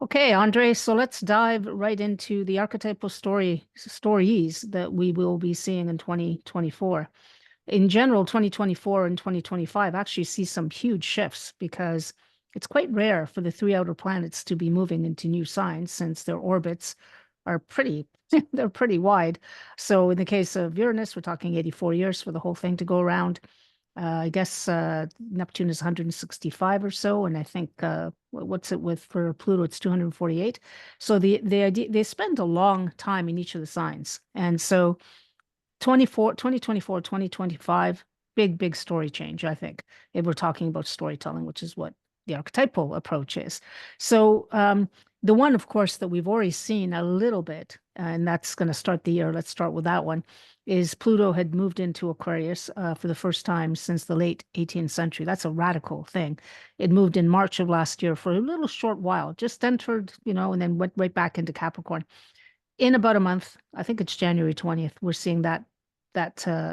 Okay, Andre, so let's dive right into the archetypal stories that we will be seeing in 2024. In general, 2024 and 2025 actually see some huge shifts because it's quite rare for the three outer planets to be moving into new signs since their orbits are pretty they're pretty wide. So in the case of Uranus, we're talking 84 years for the whole thing to go around. I guess Neptune is 165 or so, and I think what's it with for Pluto? It's 248. So the idea they spend a long time in each of the signs, and so 2024, 2025, big story change. I think if we're talking about storytelling, which is what the archetypal approach is. So the one, of course, that we've already seen a little bit, and that's going to start the year. Let's start with that one is Pluto had moved into Aquarius for the first time since the late 18th century. That's a radical thing. It moved in March of last year for a little short while, just entered, and then went right back into Capricorn. In about a month, I think it's January 20th, we're seeing that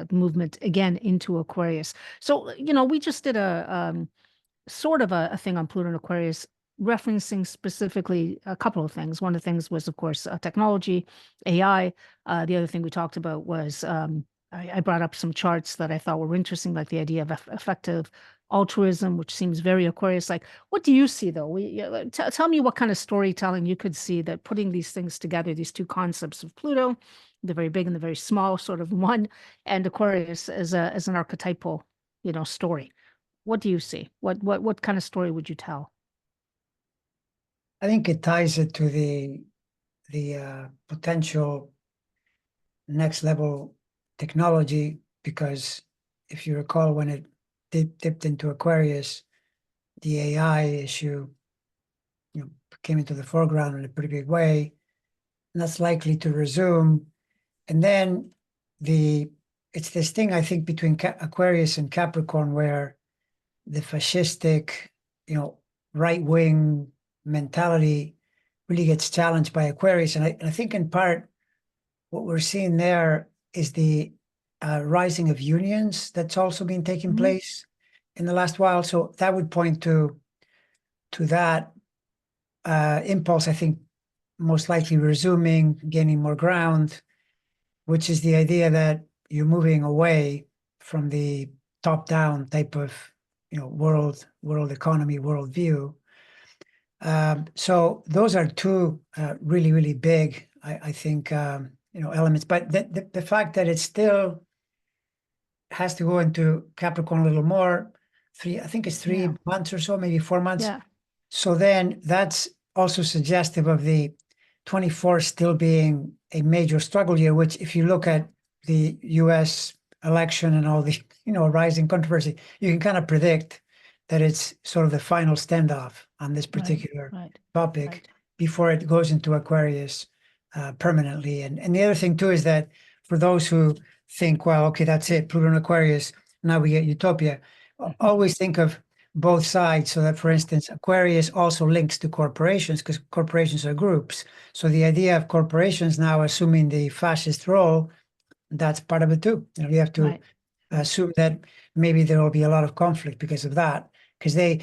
movement again into Aquarius. So, we just did a sort of a thing on Pluto and Aquarius referencing specifically a couple of things. One of the things was, of course, technology, AI. The other thing we talked about was I brought up some charts that I thought were interesting, like the idea of effective altruism, which seems very Aquarius. Like, what do you see though? Tell me what kind of storytelling you could see that putting these things together, these two concepts of Pluto, the very big and the very small, sort of one, and Aquarius as an archetypal, story. What do you see? What kind of story would you tell? I think it ties it to the potential next level technology, because if you recall, when it dipped into Aquarius, the AI issue came into the foreground in a pretty big way, and that's likely to resume. And then it's this thing, I think, between Aquarius and Capricorn, where the fascistic, right-wing mentality really gets challenged by Aquarius. And I think in part what we're seeing there is the rising of unions that's also been taking place in the last while. So that would point to that impulse, I think, most likely resuming, gaining more ground, which is the idea that you're moving away from the top-down type of world economy, world view. So those are two really big, I think, elements. But the fact that it still has to go into Capricorn a little more, I think it's 3 months or so, maybe 4 months. Yeah. So then that's also suggestive of the 24 still being a major struggle year, which if you look at the US election and all the, rising controversy, you can kind of predict that it's sort of the final standoff on this particular topic before it goes into Aquarius permanently. And the other thing too is that for those who think, well, okay, that's it, Pluto and Aquarius, now we get utopia, always think of both sides. So that, for instance, Aquarius also links to corporations because corporations are groups. So the idea of corporations now assuming the fascist role, that's part of it too. You have to assume that maybe there will be a lot of conflict because of that. Because they,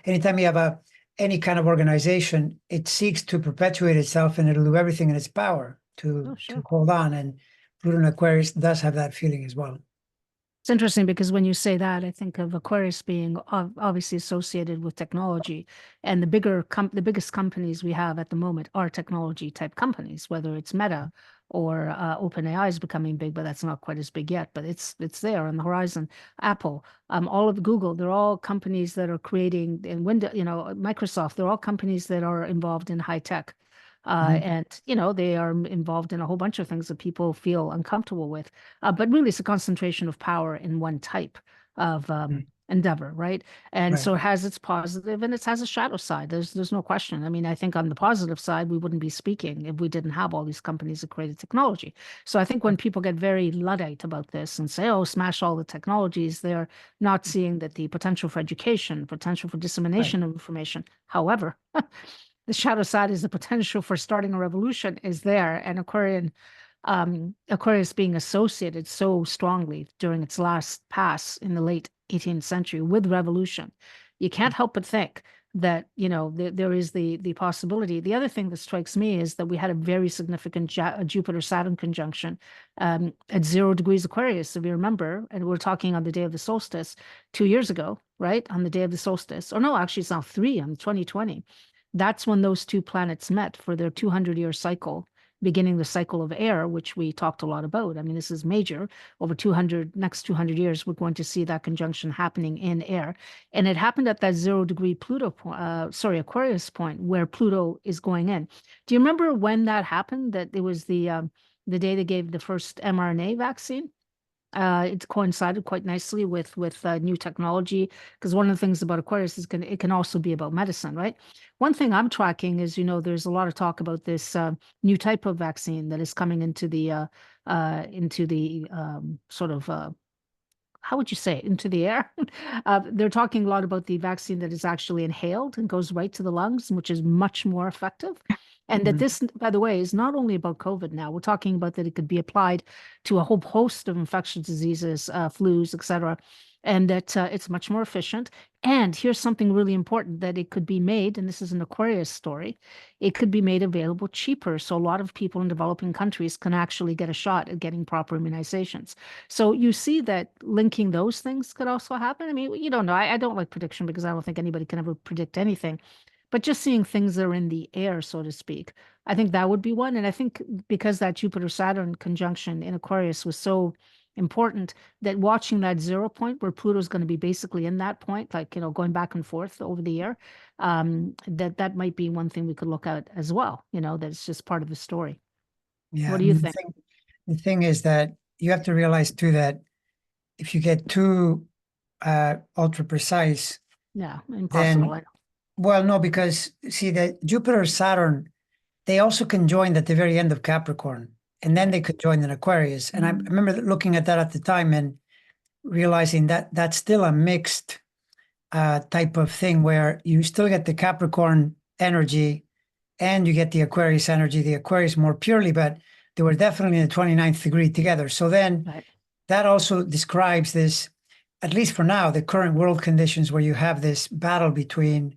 anytime you have any kind of organization, it seeks to perpetuate itself and it'll do everything in its power to hold on. And Pluto and Aquarius does have that feeling as well. It's interesting because when you say that, I think of Aquarius being obviously associated with technology, and the biggest companies we have at the moment are technology type companies, whether it's Meta or OpenAI is becoming big, but that's not quite as big yet, but it's there on the horizon. Apple, all of Google, they're all companies that are creating, and Microsoft, they're all companies that are involved in high tech. And, they are involved in a whole bunch of things that people feel uncomfortable with. But really, it's a concentration of power in one type of endeavor, right? And so it has its positive and it has a shadow side. There's no question. I mean, I think on the positive side, we wouldn't be speaking if we didn't have all these companies that created technology. So I think when people get very Luddite about this and say, oh, smash all the technologies, they're not seeing that the potential for education, potential for dissemination of information. However, the shadow side is the potential for starting a revolution is there, and Aquarius being associated so strongly during its last pass in the late 18th century with revolution. You can't help but think that, you know, there is the possibility. The other thing that strikes me is that we had a very significant Jupiter-Saturn conjunction at 0 degrees Aquarius, if you remember, and we're talking on the day of the solstice 2 years ago, right? On the day of the solstice. Or no, actually, it's now 2020. That's when those two planets met for their 200-year cycle, beginning the cycle of air, which we talked a lot about. I mean, this is major. Over next 200 years, we're going to see that conjunction happening in air. And it happened at that 0 degree Aquarius point where Pluto is going in. Do you remember when that happened? That it was the day they gave the first mRNA vaccine? It coincided quite nicely with new technology, because one of the things about Aquarius is it can also be about medicine, right? One thing I'm tracking is, you know, there's a lot of talk about this new type of vaccine that is coming into the sort of how would you say it, into the air. They're talking a lot about the vaccine that is actually inhaled and goes right to the lungs, which is much more effective. And that this, by the way, is not only about COVID now. We're talking about that it could be applied to a whole host of infectious diseases, flus, et cetera, and that it's much more efficient. And here's something really important, that it could be made, and this is an Aquarius story, it could be made available cheaper. So a lot of people in developing countries can actually get a shot at getting proper immunizations. So you see that linking those things could also happen. I mean, you don't know. I don't like prediction because I don't think anybody can ever predict anything. But just seeing things that are in the air, so to speak, I think that would be one. And I think because that Jupiter-Saturn conjunction in Aquarius was so important, that watching that 0 point where Pluto's going to be basically in that point, like, you know, going back and forth over the year, that might be one thing we could look at as well, you know, that's just part of the story. Yeah, What I do you mean, think? the thing is that you have to realize too that if you get too ultra precise, Yeah, impossible. then, well, no, because see that Jupiter, Saturn, they also conjoined at the very end of Capricorn, and then they could join in Aquarius. And I remember looking at that at the time and realizing that that's still a mixed type of thing where you still get the Capricorn energy and you get the Aquarius energy, the Aquarius more purely, but they were definitely in the 29th degree together. So then Right. that also describes this, at least for now, the current world conditions where you have this battle between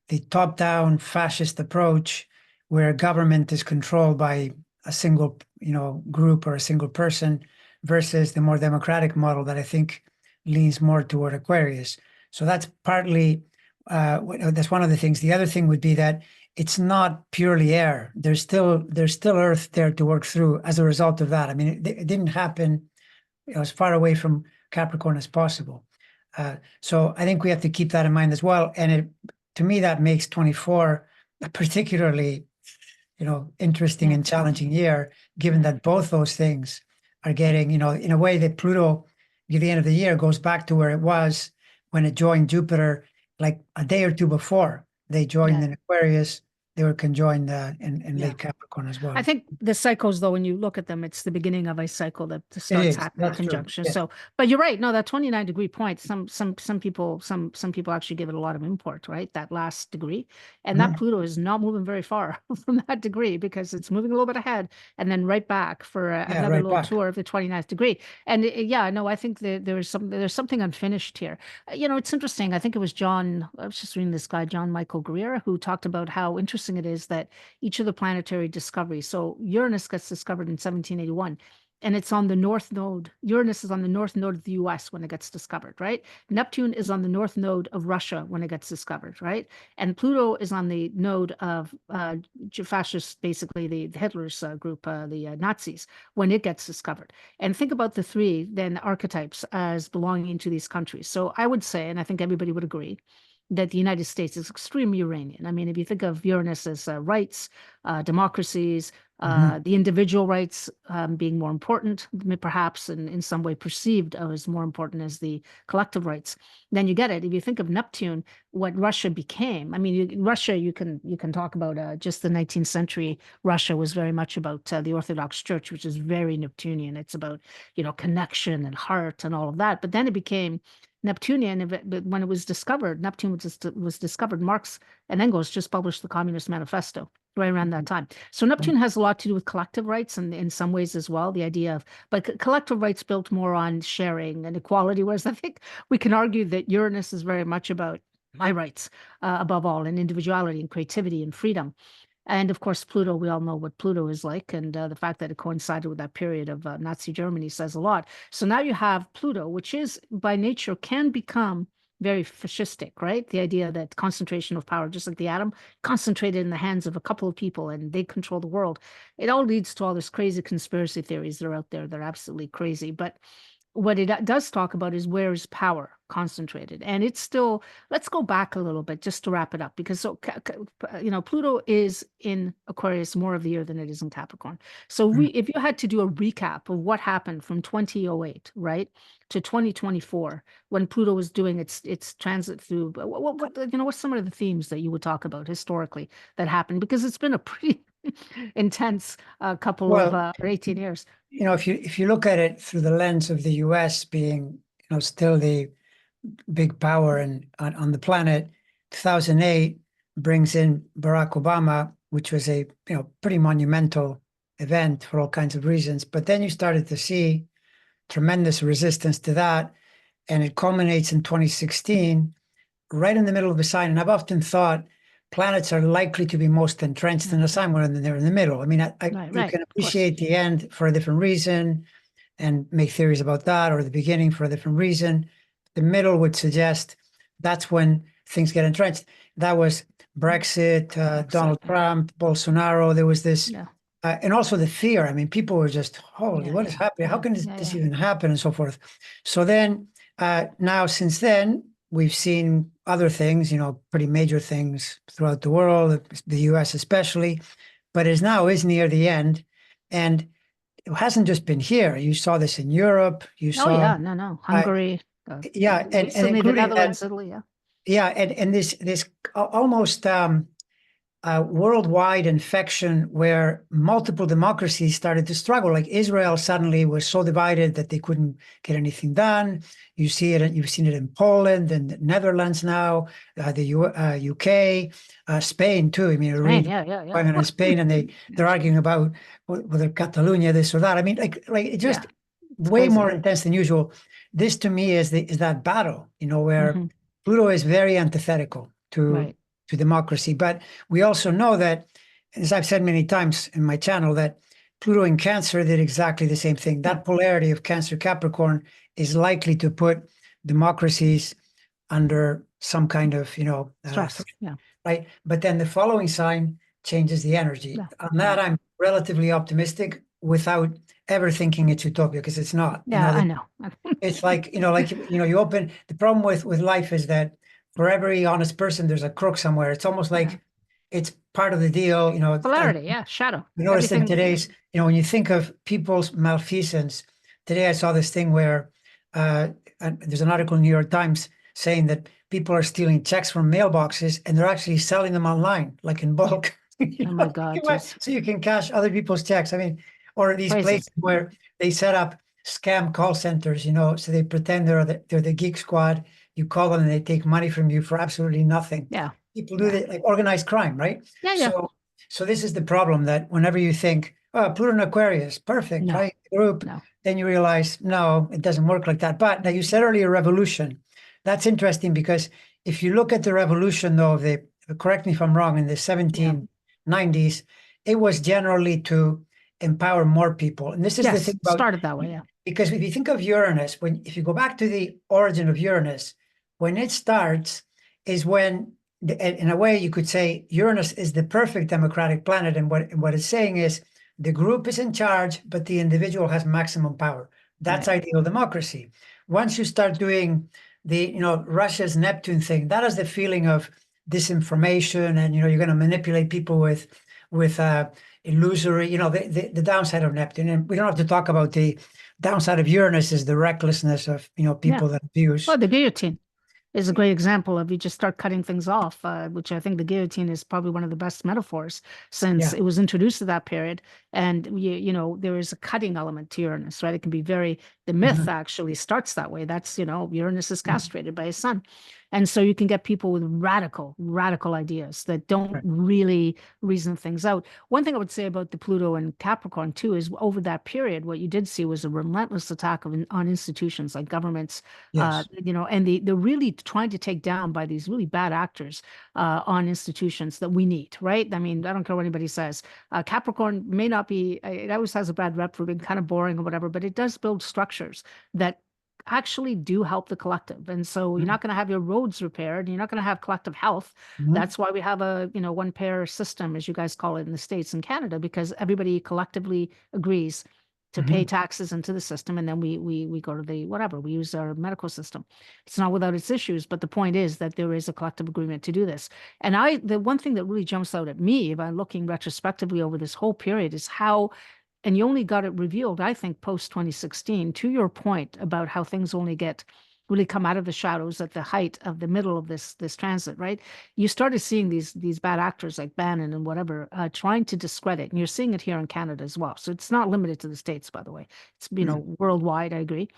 the top-down fascist approach where government is controlled by a single, you know, group or a single person versus the more democratic model that I think leans more toward Aquarius. So that's partly, that's one of the things. The other thing would be that it's not purely air. There's still Earth there to work through as a result of that. I mean, it didn't happen, you know, as far away from Capricorn as possible. So I think we have to keep that in mind as well. And to me, that makes 24 a particularly, you know, interesting and challenging year, given that both those things are getting, you know, in a way that Pluto, at the end of the year, goes back to where it was when it joined Jupiter, like a day or two before they joined in Aquarius. They were conjoined in late Capricorn as well. I think the cycles, though, when you look at them, it's the beginning of a cycle that It starts is. happening in That's true. conjunction. Yeah. So, but you're right. No, that 29-degree point, some people, some people actually give it a lot of import, right? That last degree. And that Pluto is not moving very far from that degree because it's moving a little bit ahead and then right back for another right little back. tour of the 29th degree. And yeah, no, I think that there's something unfinished here. You know, it's interesting. I think it was I was just reading this guy, John Michael Greer, who talked about how interesting it is that each of the planetary discoveries. So Uranus gets discovered in 1781, and it's on the north node. Uranus is on the north node of the US when it gets discovered, right? Neptune is on the north node of Russia when it gets discovered, right? And Pluto is on the node of fascists, basically the Hitler's group, the Nazis, when it gets discovered. And think about the three then archetypes as belonging to these countries. So I would say, and I think everybody would agree, that the United States is extremely Uranian. I mean, if you think of Uranus as rights, democracies, the individual rights being more important, perhaps in some way perceived as more important as the collective rights, then you get it. If you think of Neptune, what Russia became, I mean, Russia, you can talk about just the 19th century. Russia was very much about the Orthodox Church, which is very Neptunian. It's about, you know, connection and heart and all of that. But then it became Neptunian, but when it was discovered, Neptune was discovered, Marx and Engels just published the Communist Manifesto right around that time. So Neptune has a lot to do with collective rights and in some ways as well, the idea of, but collective rights built more on sharing and equality, whereas I think we can argue that Uranus is very much about my rights above all, and individuality and creativity and freedom. And of course, Pluto, we all know what Pluto is like. And the fact that it coincided with that period of Nazi Germany says a lot. So now you have Pluto, which is by nature can become very fascistic, right? The idea that concentration of power, just like the atom, concentrated in the hands of a couple of people and they control the world. It all leads to all this crazy conspiracy theories that are out there. They're absolutely crazy. But what it does talk about is where is power concentrated, and it's still, let's go back a little bit just to wrap it up, because so Pluto is in Aquarius more of the year than it is in Capricorn. So if you had to do a recap of what happened from 2008 right to 2024 when Pluto was doing its transit through, what's some of the themes that you would talk about historically that happened, because it's been a pretty intense couple of 18 years. If you look at it through the lens of the US being, still the big power on the planet, 2008 brings in Barack Obama, which was a pretty monumental event for all kinds of reasons. But then you started to see tremendous resistance to that, and it culminates in 2016, right in the middle of the sign. And I've often thought planets are likely to be most entrenched in the sign when they're in the middle. I mean, you can appreciate the end for a different reason and make theories about that, or the beginning for a different reason. The middle would suggest that's when things get entrenched. That was Brexit, Donald Trump, Bolsonaro. There was this, and also the fear. I mean, people were just, holy, what is happening? How can this even happen, and so forth. So then, now since then, we've seen other things, pretty major things throughout the world, the US especially, but is near the end. And it hasn't just been here. You saw this in Europe. You saw Hungary. and including the Netherlands, Italy, and this almost worldwide infection where multiple democracies started to struggle. Like Israel suddenly was so divided that they couldn't get anything done. You see it. You've seen it in Poland and the Netherlands now, the UK, Spain too. I mean, Spain, going on in Spain, and they're arguing about whether Catalonia, this or that. I mean, it just way crazy. More intense than usual. This to me is that battle, where Pluto is very antithetical to democracy. But we also know that, as I've said many times in my channel, that Pluto in Cancer did exactly the same thing. That polarity of Cancer Capricorn is likely to put democracies under some kind of, stress. Right. But then the following sign changes the energy. On that, I'm relatively optimistic without ever thinking it's utopia, because it's not. I know. It's like, you open, the problem with life is that for every honest person, there's a crook somewhere. It's almost like it's part of the deal, Polarity, shadow. You notice in today's, when you think of people's malfeasance, today I saw this thing where there's an article in the New York Times saying that people are stealing checks from mailboxes and they're actually selling them online, like in bulk. Oh my God. So you can cash other people's checks. I mean, or these places where they set up scam call centers, so they pretend they're the Geek Squad. You call them and they take money from you for absolutely nothing. People do that, like organized crime, right? So this is the problem, that whenever you think, oh, Pluto and Aquarius, perfect, right? Group, then you realize, no, it doesn't work like that. But now you said earlier revolution. That's interesting, because if you look at the revolution, though, correct me if I'm wrong, in the 1790s, it was generally to empower more people. And this is the thing about, started that way, because if you think of Uranus, if you go back to the origin of Uranus, when it starts is when, in a way, you could say Uranus is the perfect democratic planet. And what it's saying is the group is in charge, but the individual has maximum power. That's ideal democracy. Once you start doing the, Russia's Neptune thing, that is the feeling of disinformation, and, you're going to manipulate people with illusory, the downside of Neptune. And we don't have to talk about the downside of Uranus is the recklessness of, people that abuse. Well, the guillotine is a great example of, you just start cutting things off, which I think the guillotine is probably one of the best metaphors since it was introduced to that period. And there is a cutting element to Uranus, right? It can be the myth actually starts that way. That's, Uranus is castrated by his son. And so you can get people with radical ideas that don't really reason things out. One thing I would say about the Pluto and Capricorn too is over that period, what you did see was a relentless attack on institutions like governments, Yes. and they're really trying to take down by these really bad actors on institutions that we need, right? I mean, I don't care what anybody says. Capricorn may not be, it always has a bad rep for being kind of boring or whatever, but it does build structures that actually do help the collective. And so you're not going to have your roads repaired. You're not going to have collective health. That's why we have a, one pair system, as you guys call it in the States and Canada, because everybody collectively agrees to pay taxes into the system. And then we go to the whatever, we use our medical system. It's not without its issues, but the point is that there is a collective agreement to do this. And the one thing that really jumps out at me, if I'm looking retrospectively over this whole period, is how, and you only got it revealed, I think, post 2016, to your point about how things only get really come out of the shadows at the height of the middle of this transit, right? You started seeing these bad actors like Bannon and whatever trying to discredit, and you're seeing it here in Canada as well. So it's not limited to the States, by the way. It's worldwide. I agree.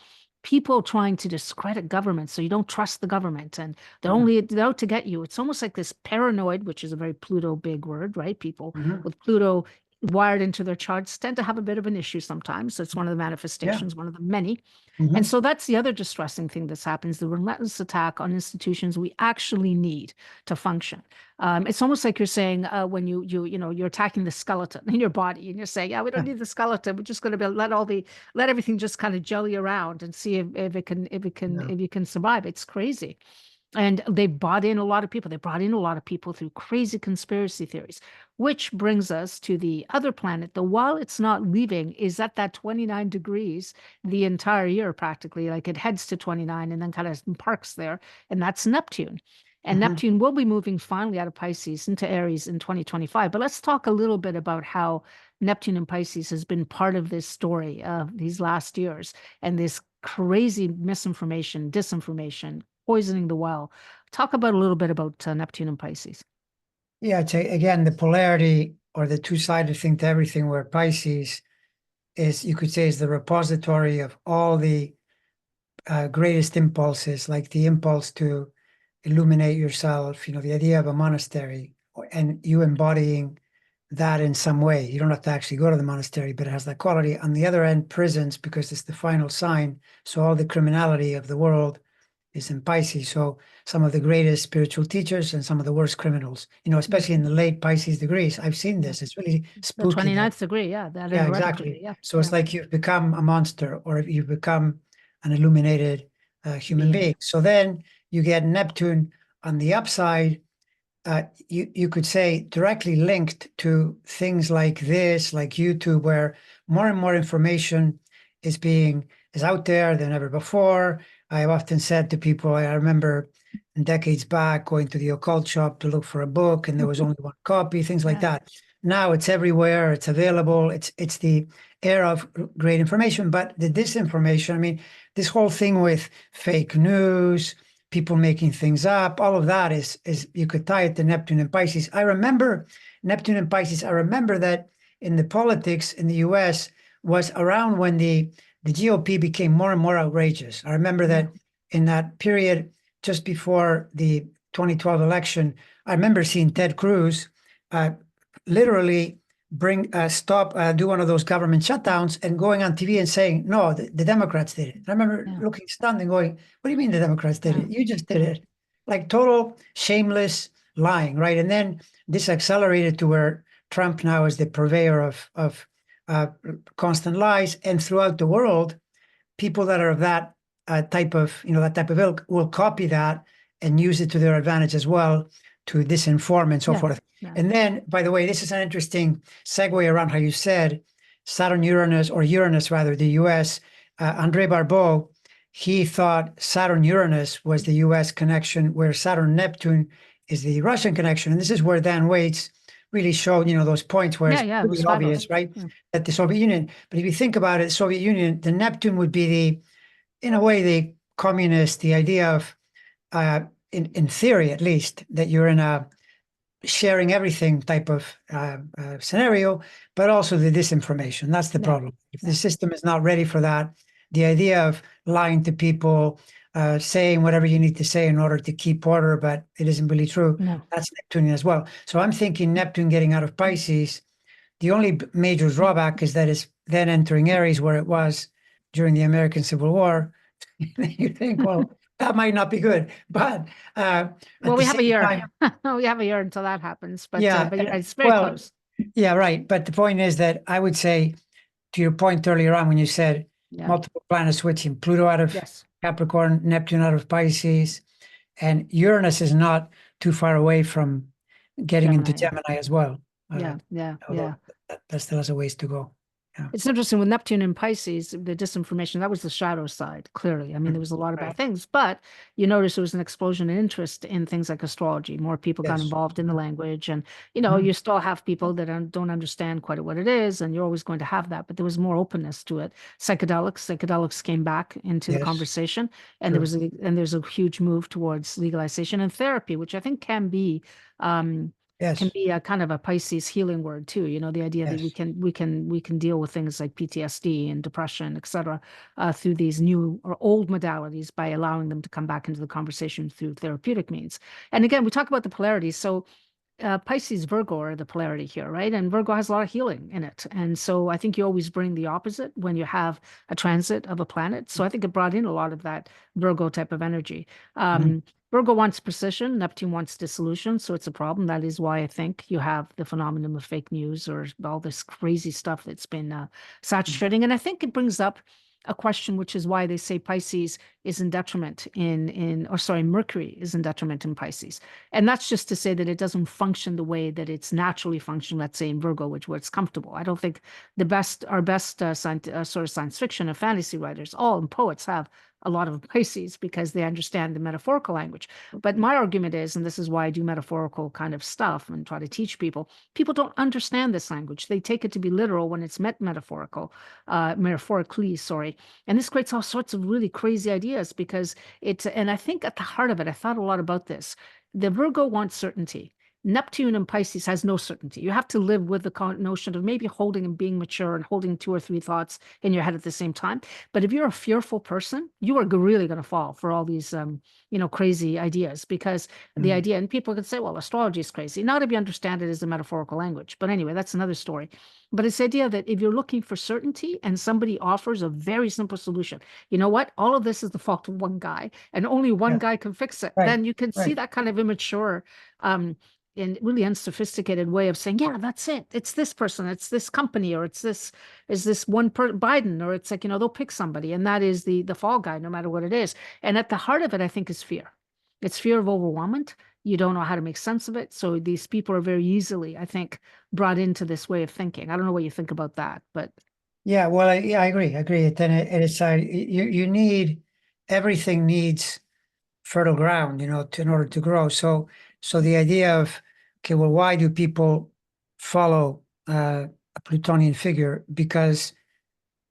People trying to discredit government, so you don't trust the government, and they're out to get you. It's almost like this paranoid, which is a very Pluto big word, right? People with Pluto wired into their charts tend to have a bit of an issue sometimes. It's one of the manifestations, one of the many. And so that's the other distressing thing that's happens, the relentless attack on institutions we actually need to function. It's almost like you're saying when you're attacking the skeleton in your body, and you're saying, yeah, we don't need the skeleton. We're just going to let everything just kind of jelly around and see if you can survive. It's crazy. And they brought in a lot of people. They brought in a lot of people through crazy conspiracy theories, which brings us to the other planet. The while it's not leaving is at that 29 degrees the entire year, practically. Like it heads to 29 and then kind of parks there. And that's Neptune. And Neptune will be moving finally out of Pisces into Aries in 2025. But let's talk a little bit about how Neptune and Pisces has been part of this story of these last years and this crazy misinformation, disinformation, poisoning the well. Talk about a little bit about Neptune and Pisces. Yeah, again, the polarity or the two-sided thing to everything, where Pisces is, you could say, is the repository of all the greatest impulses, like the impulse to illuminate yourself, the idea of a monastery, and you embodying that in some way. You don't have to actually go to the monastery, but it has that quality. On the other end, prisons, because it's the final sign. So all the criminality of the world is in Pisces. So some of the greatest spiritual teachers and some of the worst criminals, especially in the late Pisces degrees. I've seen this. It's really spooky. The 29th degree, yeah. Yeah, exactly. So it's like you've become a monster, or you've become an illuminated human being. So then you get Neptune on the upside. You could say directly linked to things like this, like YouTube, where more and more information is out there than ever before. I've often said to people, I remember decades back going to the occult shop to look for a book, and there was only one copy, things like that. Now it's everywhere, it's available, it's the era of great information. But the disinformation, I mean, this whole thing with fake news, people making things up, all of that is you could tie it to Neptune and Pisces. I remember Neptune and Pisces. I remember that in the politics in the US was around when the GOP became more and more outrageous. I remember that in that period, just before the 2012 election, I remember seeing Ted Cruz literally do one of those government shutdowns and going on TV and saying, no, the Democrats did it. I remember looking stunned and going, what do you mean the Democrats did it? You just did it. Like total shameless lying, right? And then this accelerated to where Trump now is the purveyor of constant lies. And throughout the world, people that are of that type of ilk will copy that and use it to their advantage as well, to disinform and so forth. And then, by the way, this is an interesting segue around how you said Uranus, the US. André Barbeau, he thought Saturn-Uranus was the US connection, where Saturn-Neptune is the Russian connection. And this is where Dan Waits really showed, those points where it's really obvious, right? That the Soviet Union. But if you think about it, Soviet Union, the Neptune would be in a way, the communist, the idea of, in theory at least, that you're in a sharing everything type of scenario, but also the disinformation. That's the problem. If the system is not ready for that, the idea of lying to people, saying whatever you need to say in order to keep order, but it isn't really true. No. That's Neptune as well. So I'm thinking Neptune getting out of Pisces. The only major drawback is that it's then entering Aries, where it was during the American Civil War. You think, well, that might not be good, but at Well, the we have a same year. time, We have a year until that happens, but yeah, you're right, it's very well, close. yeah, right. But the point is that I would say, to your point earlier on when you said Yeah. multiple planets switching, Pluto out of Yes. Capricorn, Neptune out of Pisces, and Uranus is not too far away from getting into Gemini. Gemini as well. Yeah. Yeah. Although that still has a ways to go. Yeah. It's interesting with Neptune and Pisces, the disinformation, that was the shadow side, clearly. I mean, there was a lot of bad Right. things, but you notice there was an explosion in interest in things like astrology. More people got Yes. involved in the language. And, Mhm. you still have people that don't understand quite what it is, and you're always going to have that, but there was more openness to it. Psychedelics came back into the Yes. conversation, and True. there's a huge move towards legalization and therapy, which I think um, can Yes. be a kind of a Pisces healing word too. The idea that Yes. we can deal with things like PTSD and depression, et cetera, through these new or old modalities by allowing them to come back into the conversation through therapeutic means. And again, we talk about the polarities. So Pisces, Virgo are the polarity here, right? And Virgo has a lot of healing in it. And so I think you always bring the opposite when you have a transit of a planet. So I think it brought in a lot of that Virgo type of energy. Mhm. Virgo wants precision, Neptune wants dissolution. So it's a problem. That is why I think you have the phenomenon of fake news or all this crazy stuff that's been saturating. And I think it brings up a question, which is why they say Pisces is in detriment Mercury is in detriment in Pisces. And that's just to say that it doesn't function the way that it's naturally functioning, let's say in Virgo, where it's comfortable. I don't think our best sort of science fiction and fantasy writers, all and poets have a lot of Pisces because they understand the metaphorical language. But my argument is, and this is why I do metaphorical kind of stuff and try to teach people don't understand this language. They take it to be literal when it's metaphorically, sorry. And this creates all sorts of really crazy ideas because and I think at the heart of it, I thought a lot about this. The Virgo wants certainty. Neptune and Pisces has no certainty. You have to live with the notion of maybe holding and being mature and holding two or three thoughts in your head at the same time. But if you're a fearful person, you are really going to fall for all these, crazy ideas because the Mhm. idea, and people can say, well, astrology is crazy. Not if you understand it as a metaphorical language. But anyway, that's another story. But it's the idea that if you're looking for certainty and somebody offers a very simple solution, you know what? All of this is the fault of one guy and only one Yeah. guy can fix it. Right. Then you can see Right. that kind of immature, and really unsophisticated way of saying, yeah, that's it. It's this person, it's this company, or is this one Biden, or it's like, they'll pick somebody, and that is the fall guy, no matter what it is. And at the heart of it, I think, is fear. It's fear of overwhelmment. You don't know how to make sense of it. So these people are very easily, I think, brought into this way of thinking. I don't know what you think about that, but Yeah. Well, I agree. I agree. Then it is you need everything needs fertile ground, in order to grow. So the idea of, okay, well, why do people follow a Plutonian figure? Because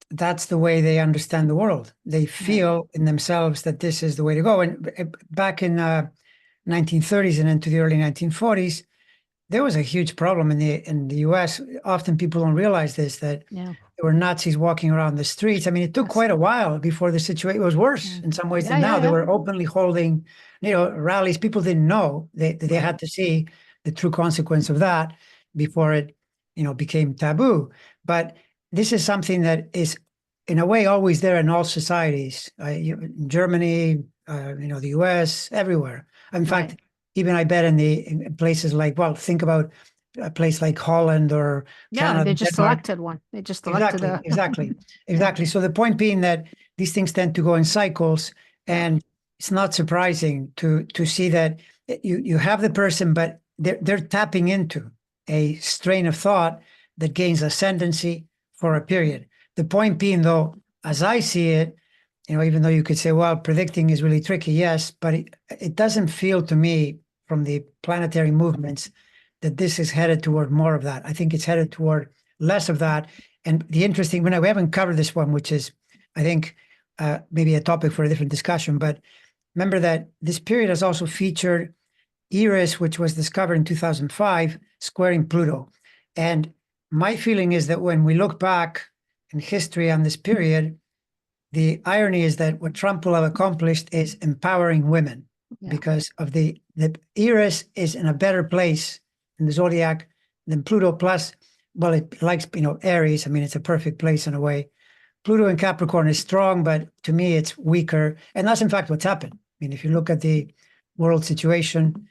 that's the way they understand the world. They yeah, feel in themselves that this is the way to go. And back in 1930s and into the early 1940s, there was a huge problem in the US. Often people don't realize this, that yeah, there were Nazis walking around the streets. I mean, it took yes, quite a while before the situation was worse yeah, in some ways yeah, than yeah, now. They yeah, were openly holding, rallies. People didn't know. They right, had to see the true consequence of that before it, became taboo. But this is something that is, in a way, always there in all societies. In Germany, the US, everywhere. In right. fact, even I bet in places like, well, think about a place like Holland or Yeah, Canada, they just Denmark. elected one. They just elected Exactly, a exactly, yeah, exactly. So the point being that these things tend to go in cycles, yeah, and it's not surprising to see that you have the person, but they're tapping into a strain of thought that gains ascendancy for a period. The point being, though, as I see it, even though you could say, well, predicting is really tricky, yes, but it doesn't feel to me from the planetary movements that this is headed toward more of that. I think it's headed toward less of that. And the interesting, we haven't covered this one, which is, I think, maybe a topic for a different discussion. But remember that this period has also featured Eris, which was discovered in 2005, squaring Pluto. And my feeling is that when we look back in history on this period, the irony is that what Trump will have accomplished is empowering women because of the Eris is in a better place in the zodiac than Pluto. Plus, well, it likes, Aries. I mean, it's a perfect place in a way. Pluto in Capricorn is strong, but to me, it's weaker. And that's in fact what's happened. I mean, if you look at the world situation,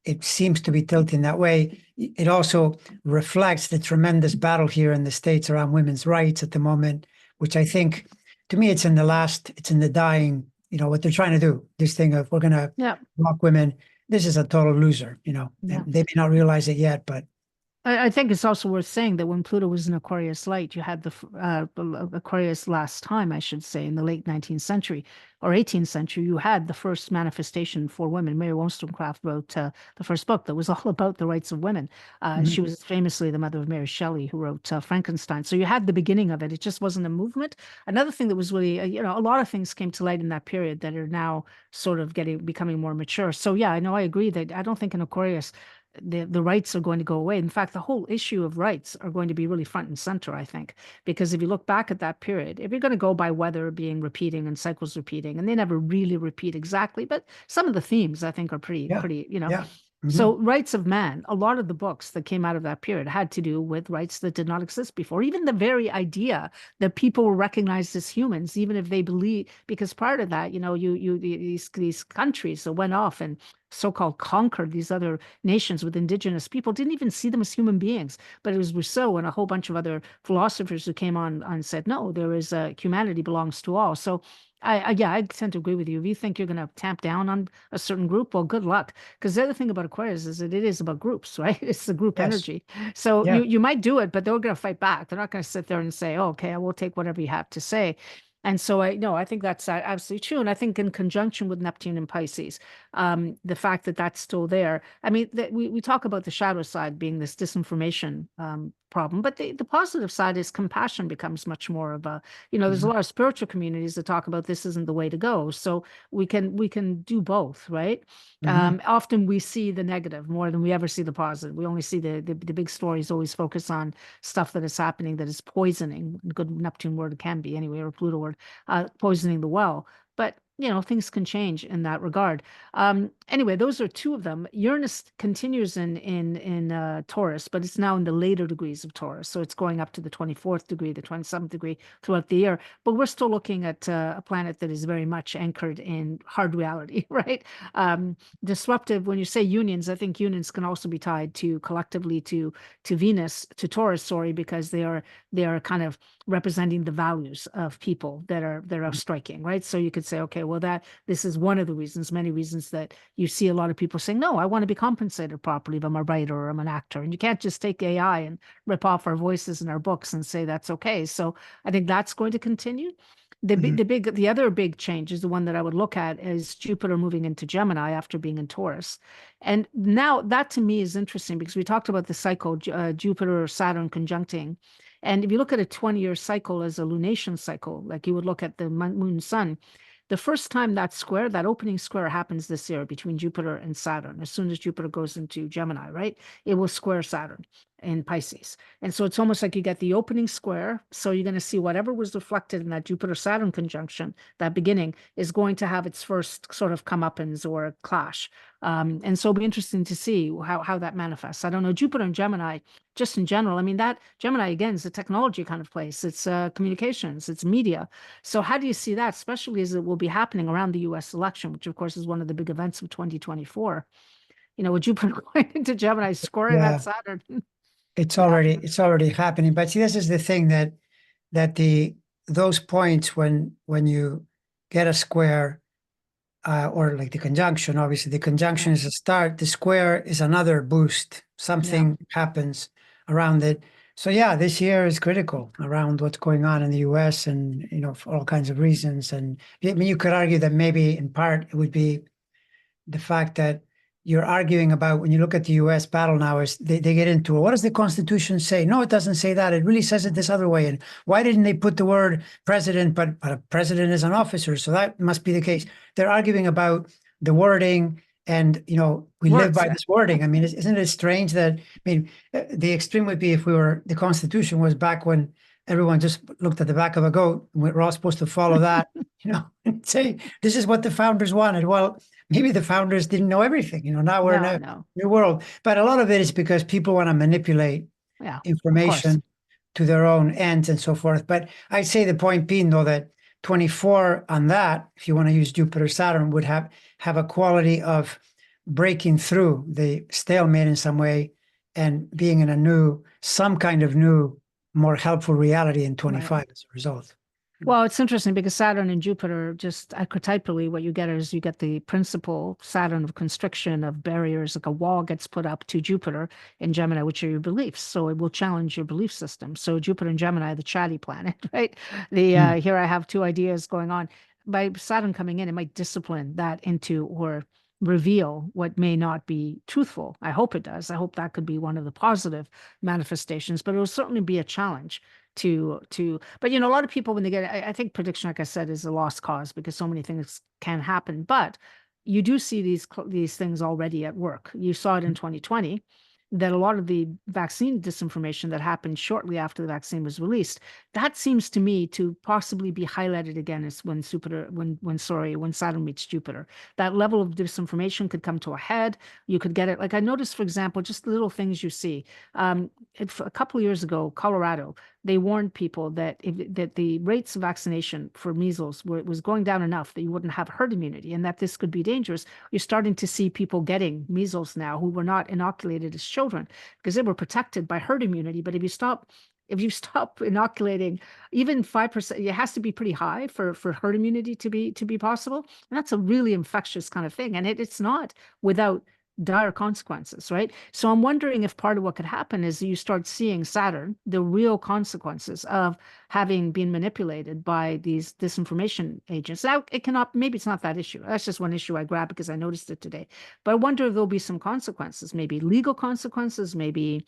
it seems to be tilting that way. It also reflects the tremendous battle here in the States around women's rights at the moment, which I think, to me, it's in the dying, what they're trying to do, this thing of we're going to block women. This is a total loser, they may not realize it yet, but I think it's also worth saying that when Pluto was in Aquarius light, you had the Aquarius last time, I should say, in the late 19th century or 18th century, you had the first manifestation for women. Mary Wollstonecraft wrote the first book that was all about the rights of women. She was famously the mother of Mary Shelley, who wrote Frankenstein. So you had the beginning of it. It just wasn't a movement. Another thing that was really, a lot of things came to light in that period that are now sort of becoming more mature. So yeah, I agree that I don't think in Aquarius, the rights are going to go away. In fact, the whole issue of rights are going to be really front and center, I think, because if you look back at that period, if you're going to go by weather being repeating and cycles repeating, and they never really repeat exactly, but some of the themes I think are pretty, So rights of man, a lot of the books that came out of that period had to do with rights that did not exist before. Even the very idea that people were recognized as humans, even if they believe, because prior to that, these countries that went off and so-called conquered these other nations with indigenous people, didn't even see them as human beings. But it was Rousseau and a whole bunch of other philosophers who came on and said, no, there is humanity belongs to all. So I tend to agree with you. If you think you're going to tamp down on a certain group, well, good luck. Because the other thing about Aquarius is that it is about groups, right? It's the group energy. So you might do it, but they're going to fight back. They're not going to sit there and say, oh, okay, I will take whatever you have to say. And so I think that's absolutely true. And I think in conjunction with Neptune and Pisces, the fact that that's still there. I mean, we talk about the shadow side being this disinformation problem, but the positive side is compassion becomes much more of a, there's a lot of spiritual communities that talk about this isn't the way to go. So we can do both, right? Often we see the negative more than we ever see the positive. We only see the big stories always focus on stuff that is happening that is poisoning. Good Neptune word it can be anyway, or Pluto word, poisoning the well. But things can change in that regard. Anyway, those are two of them. Uranus continues in Taurus, but it's now in the later degrees of Taurus. So it's going up to the 24th degree, the 27th degree throughout the year. But we're still looking at a planet that is very much anchored in hard reality, right? Disruptive, when you say unions, I think unions can also be tied to collectively to Venus, to Taurus, sorry, because they are kind of representing the values of people that are striking, right? So you could say, okay, well, this is one of the reasons, many reasons that you see a lot of people saying, no, I want to be compensated properly if I'm a writer or I'm an actor. And you can't just take AI and rip off our voices in our books and say that's okay. So I think that's going to continue. The other big change is the one that I would look at is Jupiter moving into Gemini after being in Taurus. And now that to me is interesting because we talked about the cycle, Jupiter, Saturn conjuncting. And if you look at a 20-year cycle as a lunation cycle, like you would look at the moon, sun, the first time that opening square happens this year between Jupiter and Saturn, as soon as Jupiter goes into Gemini, right? It will square Saturn in Pisces. And so it's almost like you get the opening square. So you're going to see whatever was reflected in that Jupiter-Saturn conjunction, that beginning, is going to have its first sort of comeuppance or clash. And so it'll be interesting to see how that manifests. I don't know, Jupiter and Gemini, just in general, I mean, that Gemini, again, is a technology kind of place. It's communications, it's media. So how do you see that, especially as it will be happening around the US election, which of course is one of the big events of 2024, with Jupiter going into Gemini, scoring that Saturn. It's already happening. But see, this is the thing that those points when you get a square or like the conjunction, obviously the conjunction is a start, the square is another boost. Something happens around it. So yeah, this year is critical around what's going on in the US and, for all kinds of reasons. And I mean, you could argue that maybe in part it would be the fact that you're arguing about when you look at the US battle now is they get into it. What does the Constitution say? No, it doesn't say that. It really says it this other way. And why didn't they put the word president, but a president is an officer, so that must be the case. They're arguing about the wording and, we live by this wording. I mean, isn't it strange that, the extreme would be if the Constitution was back when everyone just looked at the back of a goat. We're all supposed to follow that, and say, this is what the founders wanted. Well, maybe the founders didn't know everything. Now we're in No, a no. new world. But a lot of it is because people want to manipulate Yeah, of course. information to their own ends and so forth. But I'd say the point being, though, that 24 on that, if you want to use Jupiter, Saturn, would have a quality of breaking through the stalemate in some way and being in some kind of new, more helpful reality in 25 Right. as a result. Well, it's interesting because Saturn and Jupiter, just archetypally, what you get is you get the principle Saturn of constriction, of barriers, like a wall gets put up to Jupiter in Gemini, which are your beliefs. So it will challenge your belief system. So Jupiter and Gemini, the chatty planet, right? Here I have two ideas going on. By Saturn coming in, it might discipline that into or reveal what may not be truthful. I hope it does. I hope that could be one of the positive manifestations, but it will certainly be a challenge but a lot of people when they get I think prediction, like I said, is a lost cause because so many things can happen, but you do see these things already at work. You saw it in 2020 that a lot of the vaccine disinformation that happened shortly after the vaccine was released, that seems to me to possibly be highlighted again as when Saturn meets Jupiter. That level of disinformation could come to a head. You could get it. Like I noticed, for example, just little things you see. A couple of years ago, Colorado, they warned people that that the rates of vaccination for measles was going down enough that you wouldn't have herd immunity and that this could be dangerous. You're starting to see people getting measles now who were not inoculated as children because they were protected by herd immunity. But if you stop inoculating even 5%, it has to be pretty high for herd immunity to be possible. And that's a really infectious kind of thing. And it's not without dire consequences, right? So I'm wondering if part of what could happen is you start seeing Saturn, the real consequences of having been manipulated by these disinformation agents. Now, maybe it's not that issue. That's just one issue I grabbed because I noticed it today. But I wonder if there'll be some consequences, maybe legal consequences, maybe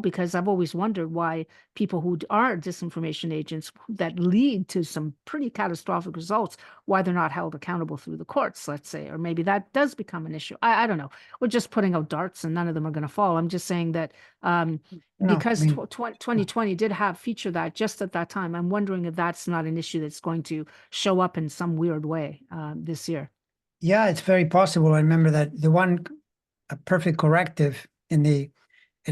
because I've always wondered why people who are disinformation agents that lead to some pretty catastrophic results, why they're not held accountable through the courts, let's say, or maybe that does become an issue. I don't know. We're just putting out darts and none of them are going to fall. I'm just saying that No, because I mean, 2020 did feature that just at that time, I'm wondering if that's not an issue that's going to show up in some weird way this year. yeah, it's very possible. I remember that a perfect corrective in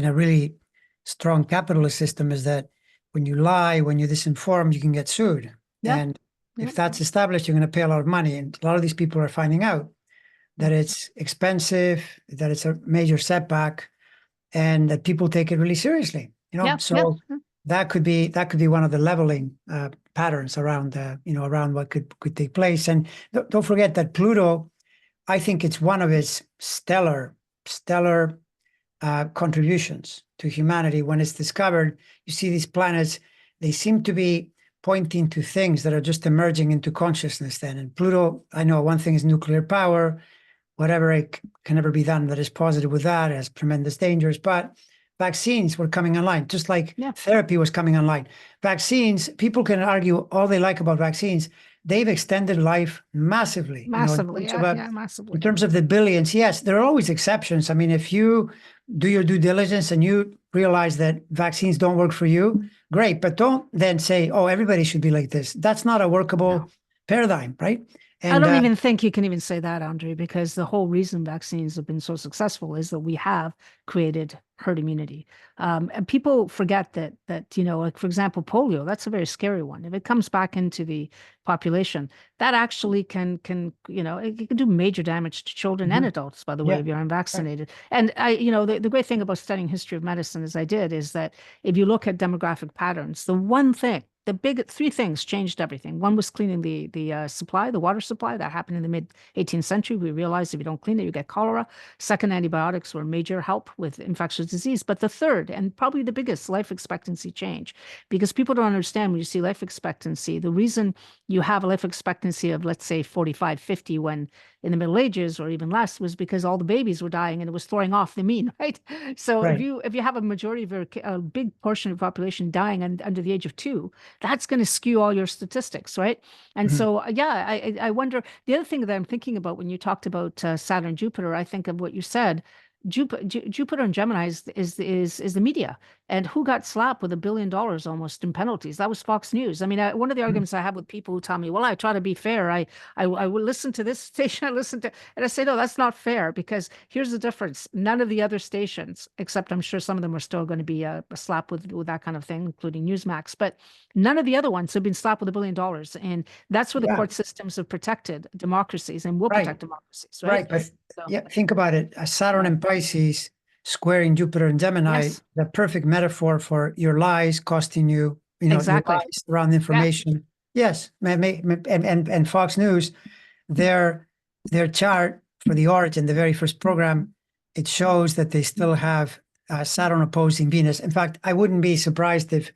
a really strong capitalist system is that when you lie, when you disinform, you can get sued. Yeah. And Yeah. if that's established, you're going to pay a lot of money. And a lot of these people are finding out that it's expensive, that it's a major setback, and that people take it really seriously. Yeah. Yeah. So that could be one of the leveling patterns around around what could take place. And don't forget that Pluto, I think it's one of its stellar contributions to humanity. When it's discovered, you see these planets, they seem to be pointing to things that are just emerging into consciousness then. And Pluto, I know one thing is nuclear power, whatever it can never be done that is positive with that has tremendous dangers. But vaccines were coming online, just like therapy was coming online. Vaccines, people can argue all they like about vaccines. They've extended life massively. Massively. Massively. In terms of the billions, yes, there are always exceptions. I mean, if you do your due diligence and you realize that vaccines don't work for you, great. But don't then say, oh, everybody should be like this. That's not a workable paradigm, right? And I don't even think you can even say that, Andre, because the whole reason vaccines have been so successful is that we have created herd immunity. And people forget that like for example, polio, that's a very scary one. If it comes back into the population, that actually can it can do major damage to children and adults, by the way, if you're unvaccinated. Right. And the great thing about studying history of medicine as I did is that if you look at demographic patterns, the big three things changed everything. One was cleaning the supply, the water supply. That happened in the mid 18th century. We realized if you don't clean it, you get cholera. Second, antibiotics were a major help with infectious disease. But the third, and probably the biggest, life expectancy change, because people don't understand when you see life expectancy, the reason you have a life expectancy of, let's say, 45, 50 when in the Middle Ages or even less was because all the babies were dying and it was throwing off the mean, right? So if you have a majority of a big portion of the population dying under the age of 2, that's going to skew all your statistics, right? And so, I wonder, the other thing that I'm thinking about when you talked about Saturn, Jupiter, I think of what you said, Jupiter and Gemini is the media. And who got slapped with $1 billion almost in penalties? That was Fox News. I mean, one of the arguments I have with people who tell me, well, I try to be fair. I will listen to this station, I listen to, and I say, no, that's not fair, because here's the difference. None of the other stations, except I'm sure some of them are still going to be a slap with that kind of thing, including Newsmax, but none of the other ones have been slapped with $1 billion. And that's where the Yeah, court systems have protected democracies and will right, protect democracies, right? right. But So, yeah, think about it. Saturn yeah. and Pisces squaring Jupiter and Gemini, Yes, the perfect metaphor for your lies costing you, your exactly. lies around Yeah. information. Yes, and Fox News, their chart for the origin, the very first program, it shows that they still have Saturn opposing Venus. In fact, I wouldn't be surprised if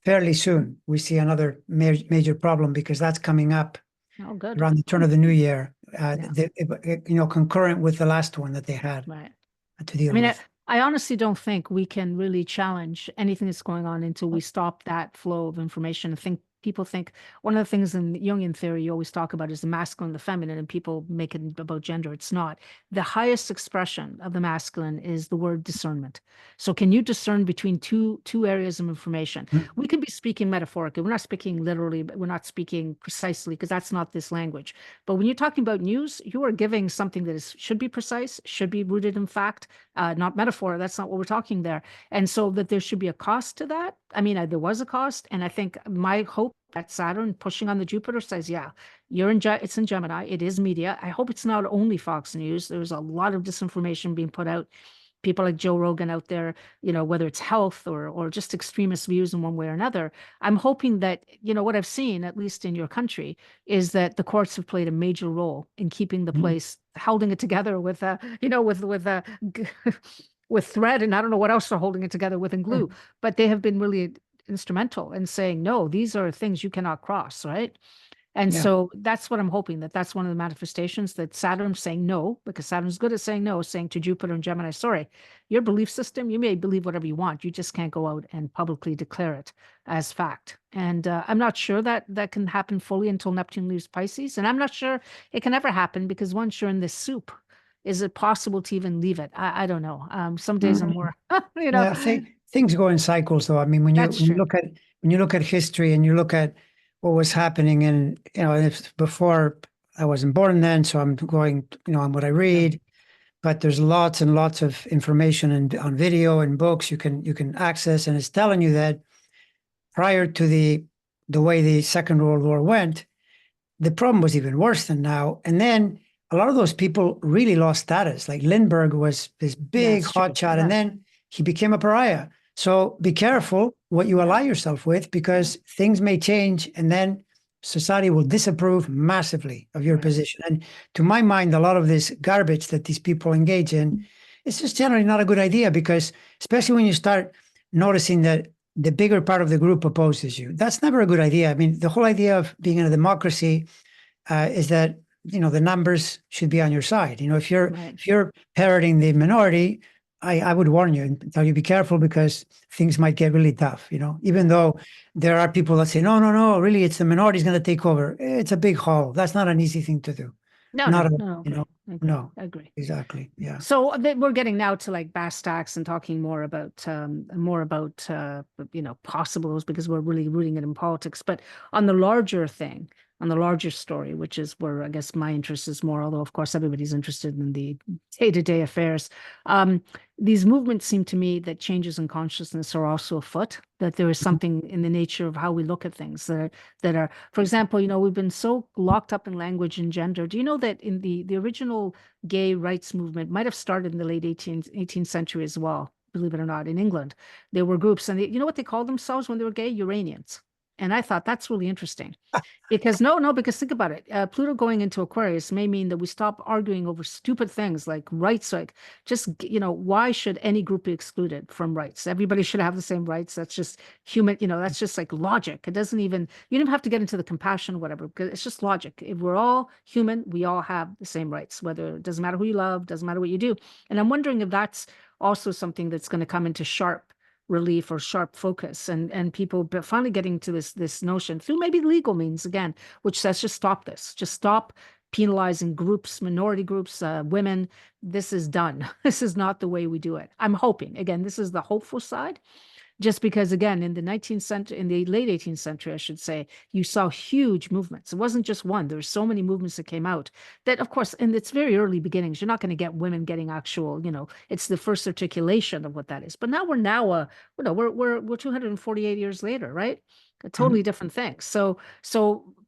fairly soon we see another major problem, because that's coming up Oh, good. around the turn of the new year, Yeah, concurrent with the last one that they had right. to I deal mean, with. I honestly don't think we can really challenge anything that's going on until we stop that flow of information. I think people think one of the things in Jungian theory you always talk about is the masculine and the feminine, and people make it about gender. It's not. The highest expression of the masculine is the word discernment. So can you discern between two areas of information? Mhm. We could be speaking metaphorically. We're not speaking literally, but we're not speaking precisely, because that's not this language. But when you're talking about news, you are giving something that should be precise, should be rooted in fact, not metaphor. That's not what we're talking there. And so that there should be a cost to that. I mean, there was a cost. And I think my hope that Saturn pushing on the Jupiter says, yeah, it's in Gemini. It is media. I hope it's not only Fox News. There's a lot of disinformation being put out. People like Joe Rogan out there, whether it's health or just extremist views in one way or another. I'm hoping that, what I've seen, at least in your country, is that the courts have played a major role in keeping the Mhm. place, holding it together with, with thread, and I don't know what else they're holding it together with, and glue, but they have been really instrumental in saying, no, these are things you cannot cross, right? And Yeah. so that's what I'm hoping, that that's one of the manifestations, that Saturn's saying no, because Saturn's good at saying no, saying to Jupiter and Gemini, sorry, your belief system, you may believe whatever you want. You just can't go out and publicly declare it as fact. And I'm not sure that that can happen fully until Neptune leaves Pisces. And I'm not sure it can ever happen, because once you're in this soup, is it possible to even leave it? I don't know. Some days I'm Mhm. more, Yeah, I think things go in cycles, though. I mean, that's true. when you look at history and you look at what was happening, and if before I wasn't born then, so I'm going, on what I Yeah. read. But there's lots and lots of information and on video and books you can access, and it's telling you that prior to the way the Second World War went, the problem was even worse than now. And then a lot of those people really lost status. Like Lindbergh was this Yeah, big it's true. hotshot, and Yeah. then he became a pariah. So be careful what you Yeah. ally yourself with, because things may change, and then society will disapprove massively of your Right. position. And to my mind, a lot of this garbage that these people engage in, it's just generally not a good idea, because especially when you start noticing that the bigger part of the group opposes you, that's never a good idea. I mean, the whole idea of being in a democracy is that the numbers should be on your side. Right. If you're parroting the minority, I would warn you and tell you be careful, because things might get really tough. Even Right. though there are people that say no, no, no, really, it's the minority is going to take over. It's a big haul. That's not an easy thing to do. No, Not no, a no, no, agree. I agree. no, I agree. exactly. Yeah. So we're getting now to like bass stacks and talking more about possibles, because we're really rooting it in politics. But on the larger thing, on the larger story, which is where I guess my interest is more, although of course everybody's interested in the day-to-day affairs. Um, these movements seem to me that changes in consciousness are also afoot, that there is something in the nature of how we look at things that are, for example, we've been so locked up in language and gender. Do you know that in the original gay rights movement might have started in the late 18th century as well, believe it or not, in England? There were groups, and you know what they called themselves when they were gay? Uranians. And I thought that's really interesting. Because no, because think about it. Pluto going into Aquarius may mean that we stop arguing over stupid things like rights. Like, just, why should any group be excluded from rights? Everybody should have the same rights. That's just human, that's just like logic. It doesn't even, you don't have to get into the compassion or whatever, because it's just logic. If we're all human, we all have the same rights, whether it doesn't matter who you love, doesn't matter what you do. And I'm wondering if that's also something that's going to come into sharp relief or sharp focus, and people finally getting to this notion through maybe legal means again, which says just stop this, just stop penalizing groups, minority groups, women. This is done. This is not the way we do it. I'm hoping, again, this is the hopeful side, just because, again, in the 19th century, in the late 18th century, I should say, you saw huge movements. It wasn't just one. There were so many movements that came out that, of course, in its very early beginnings, you're not going to get women getting actual, it's the first articulation of what that is. But now we're 248 years later, right? A totally different thing. So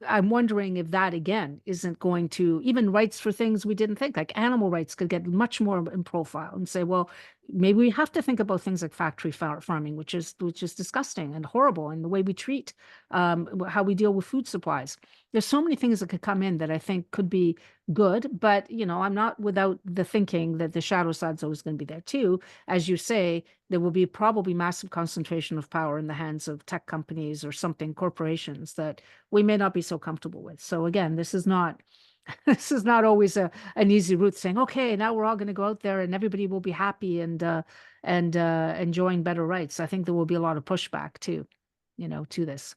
I'm wondering if that again isn't going to, even rights for things we didn't think, like animal rights, could get much more in profile and say, well, maybe we have to think about things like factory farming, which is disgusting and horrible, and the way we treat, how we deal with food supplies. There's so many things that could come in that I think could be good, but I'm not without the thinking that the shadow side's always going to be there too. As you say, there will be probably massive concentration of power in the hands of tech companies or something, corporations, that we may not be so comfortable with. So again, this is not always an easy route, saying, okay, now we're all going to go out there and everybody will be happy and enjoying better rights. I think there will be a lot of pushback too, to this.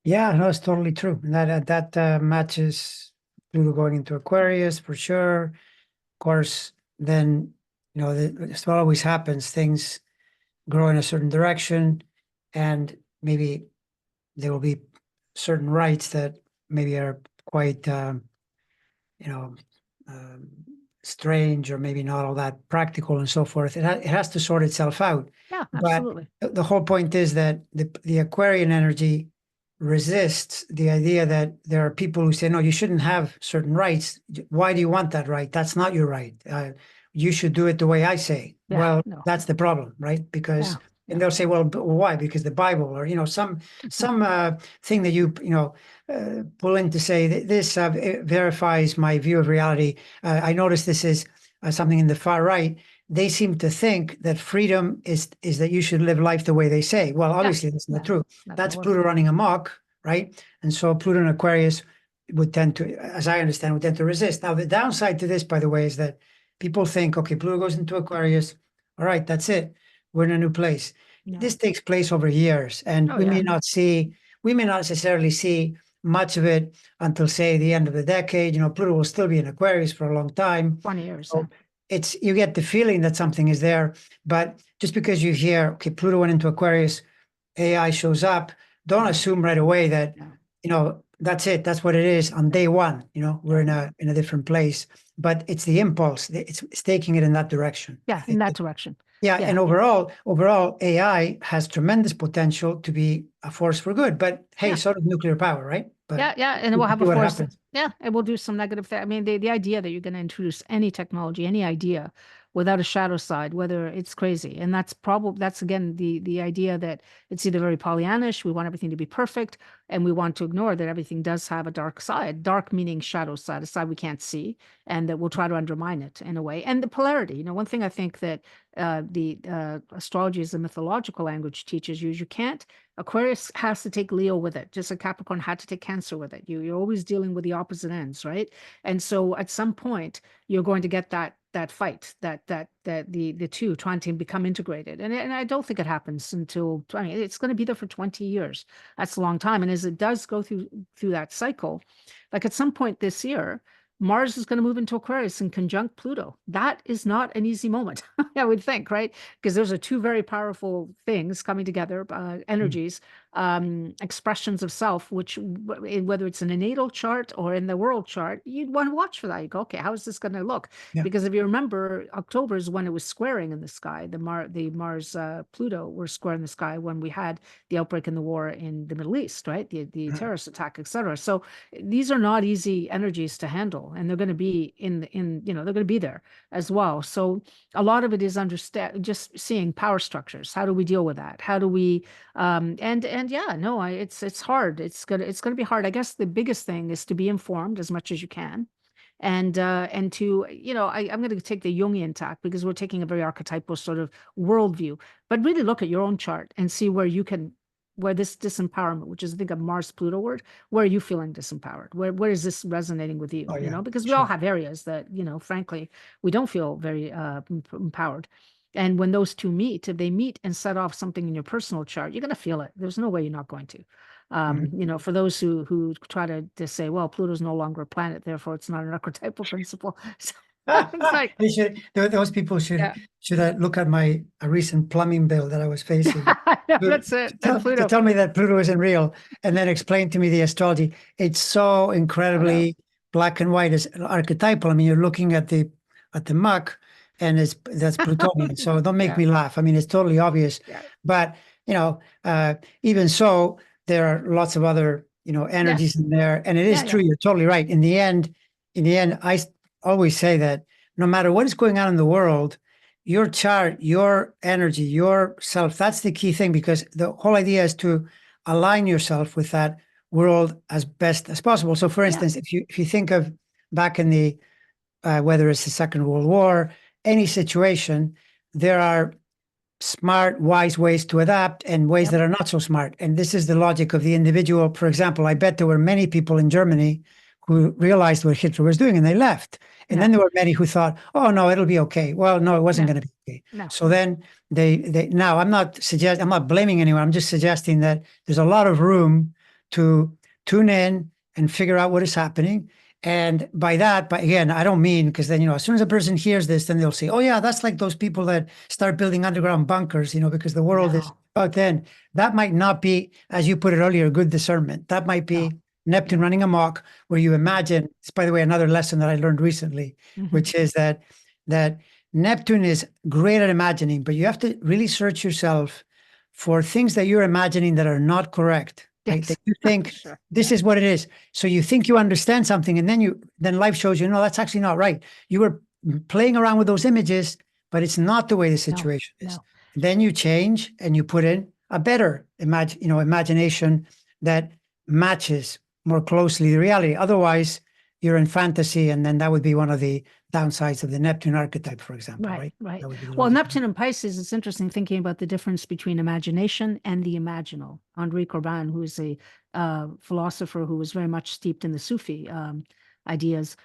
Yeah, no, it's totally true. That matches Pluto going into Aquarius for sure. Of course, then this always happens. Things grow in a certain direction, and maybe there will be certain rights that maybe are quite strange, or maybe not all that practical and so forth. It has to sort itself out. Yeah, But absolutely. the whole point is that the Aquarian energy resists the idea that there are people who say, no, you shouldn't have certain rights. Why do you want that right? That's not your right. You should do it the way I say. Yeah, Well, no. that's the problem, right? Because Yeah. and they'll say, well, why? Because the Bible, or some thing that you pull in to say that this verifies my view of reality. I notice this is something in the far right. They seem to think that freedom is that you should live life the way they say. Well, obviously that's not true. That's Pluto running amok, right? And so Pluto in Aquarius would tend to, as I understand, would tend to resist. Now, the downside to this, by the way, is that people think, okay, Pluto goes into Aquarius. All right, that's it. We're in a new place. No. This takes place over years, and we may not necessarily see much of it until, say, the end of the decade. Pluto will still be in Aquarius for a long time. 20 years. So you get the feeling that something is there, but just because you hear, okay, Pluto went into Aquarius, AI shows up, don't assume right away that, that's it. That's what it is on day one. We're in a different place, but it's the impulse. It's taking it in that direction. Yeah, in that direction. Yeah, and overall, AI has tremendous potential to be a force for good. But hey, so does nuclear power, right? But yeah, and it will have a force. Happens. Yeah, it will do some negative thing. I mean, the idea that you're going to introduce any technology, any idea, without a shadow side, whether it's crazy, and that's again the idea that it's either very Pollyannish, we want everything to be perfect, and we want to ignore that everything does have a dark side. Dark meaning shadow side, a side we can't see, and that we'll try to undermine it in a way. And the polarity. One thing I think that the astrology as a mythological language teaches you can't. Aquarius has to take Leo with it, just like Capricorn had to take Cancer with it. You're always dealing with the opposite ends, right? And so at some point you're going to get that fight, that the two trying to become integrated. And I don't think it happens until, it's going to be there for 20 years. That's a long time. And as it does go through that cycle, like at some point this year, Mars is going to move into Aquarius and conjunct Pluto. That is not an easy moment, I would think, right? Because those are two very powerful things coming together, energies, expressions of self, which whether it's in a natal chart or in the world chart, you'd want to watch for that. You go, okay, how is this going to look? Yeah. Because if you remember, October is when it was squaring in the sky. The Mars Pluto were square in the sky when we had the outbreak in the war in the Middle East, right? The terrorist attack, etc. So these are not easy energies to handle. And they're going to be they're going to be there as well. So a lot of it is just seeing power structures. How do we deal with that? How do we, it's hard. It's going to be hard. I guess the biggest thing is to be informed as much as you can. And to, I'm going to take the Jungian tack because we're taking a very archetypal sort of worldview, but really look at your own chart and see where this disempowerment, which is I think a Mars Pluto word, where are you feeling disempowered? Where is this resonating with you? Because we all have areas that, frankly, we don't feel very empowered. And when those two meet, if they meet and set off something in your personal chart, you're going to feel it. There's no way you're not going to. You know, for those who try to say, well, Pluto's no longer a planet, therefore it's not an archetypal principle. So it's like, They should, those people should yeah. look at my recent plumbing bill that I was facing. No, to, that's it. to Pluto. tell me that Pluto isn't real, and then explain to me the astrology. It's so incredibly black and white. It's archetypal. I mean, you're looking at the muck, and that's Plutonian. So don't make me laugh. I mean, it's totally obvious. But you know, even so, there are lots of other energies in there, and it is true. You're totally right. In the end, I always say that no matter what is going on in the world, your chart, your energy, your self, that's the key thing, because the whole idea is to align yourself with that world as best as possible. So for instance, if you think of back in the whether it's the Second World War, any situation, there are smart, wise ways to adapt and ways that are not so smart. And this is the logic of the individual. For example, I bet there were many people in Germany who realized what Hitler was doing and they left. And then there were many who thought, oh, no, it'll be okay. Well, no, it wasn't going to be okay. No. So then they now I'm not blaming anyone. I'm just suggesting that there's a lot of room to tune in and figure out what is happening. And by that, but again, I don't mean, because then, as soon as a person hears this, then they'll say, oh yeah, that's like those people that start building underground bunkers, because the world is about then. That might not be, as you put it earlier, good discernment. That might be Neptune running amok, where you imagine, it's by the way, another lesson that I learned recently, which is that Neptune is great at imagining, but you have to really search yourself for things that you're imagining that are not correct. Right? That you think this is what it is. So you think you understand something, and then life shows you, no, that's actually not right. You were playing around with those images, but it's not the way the situation is. Then you change and you put in a better imagination that matches more closely the reality. Otherwise, you're in fantasy, and then that would be one of the downsides of the Neptune archetype, for example. Right. Well, Neptune and Pisces, it's interesting thinking about the difference between imagination and the imaginal. Henri Corbin, who is a philosopher who was very much steeped in the Sufi ideas,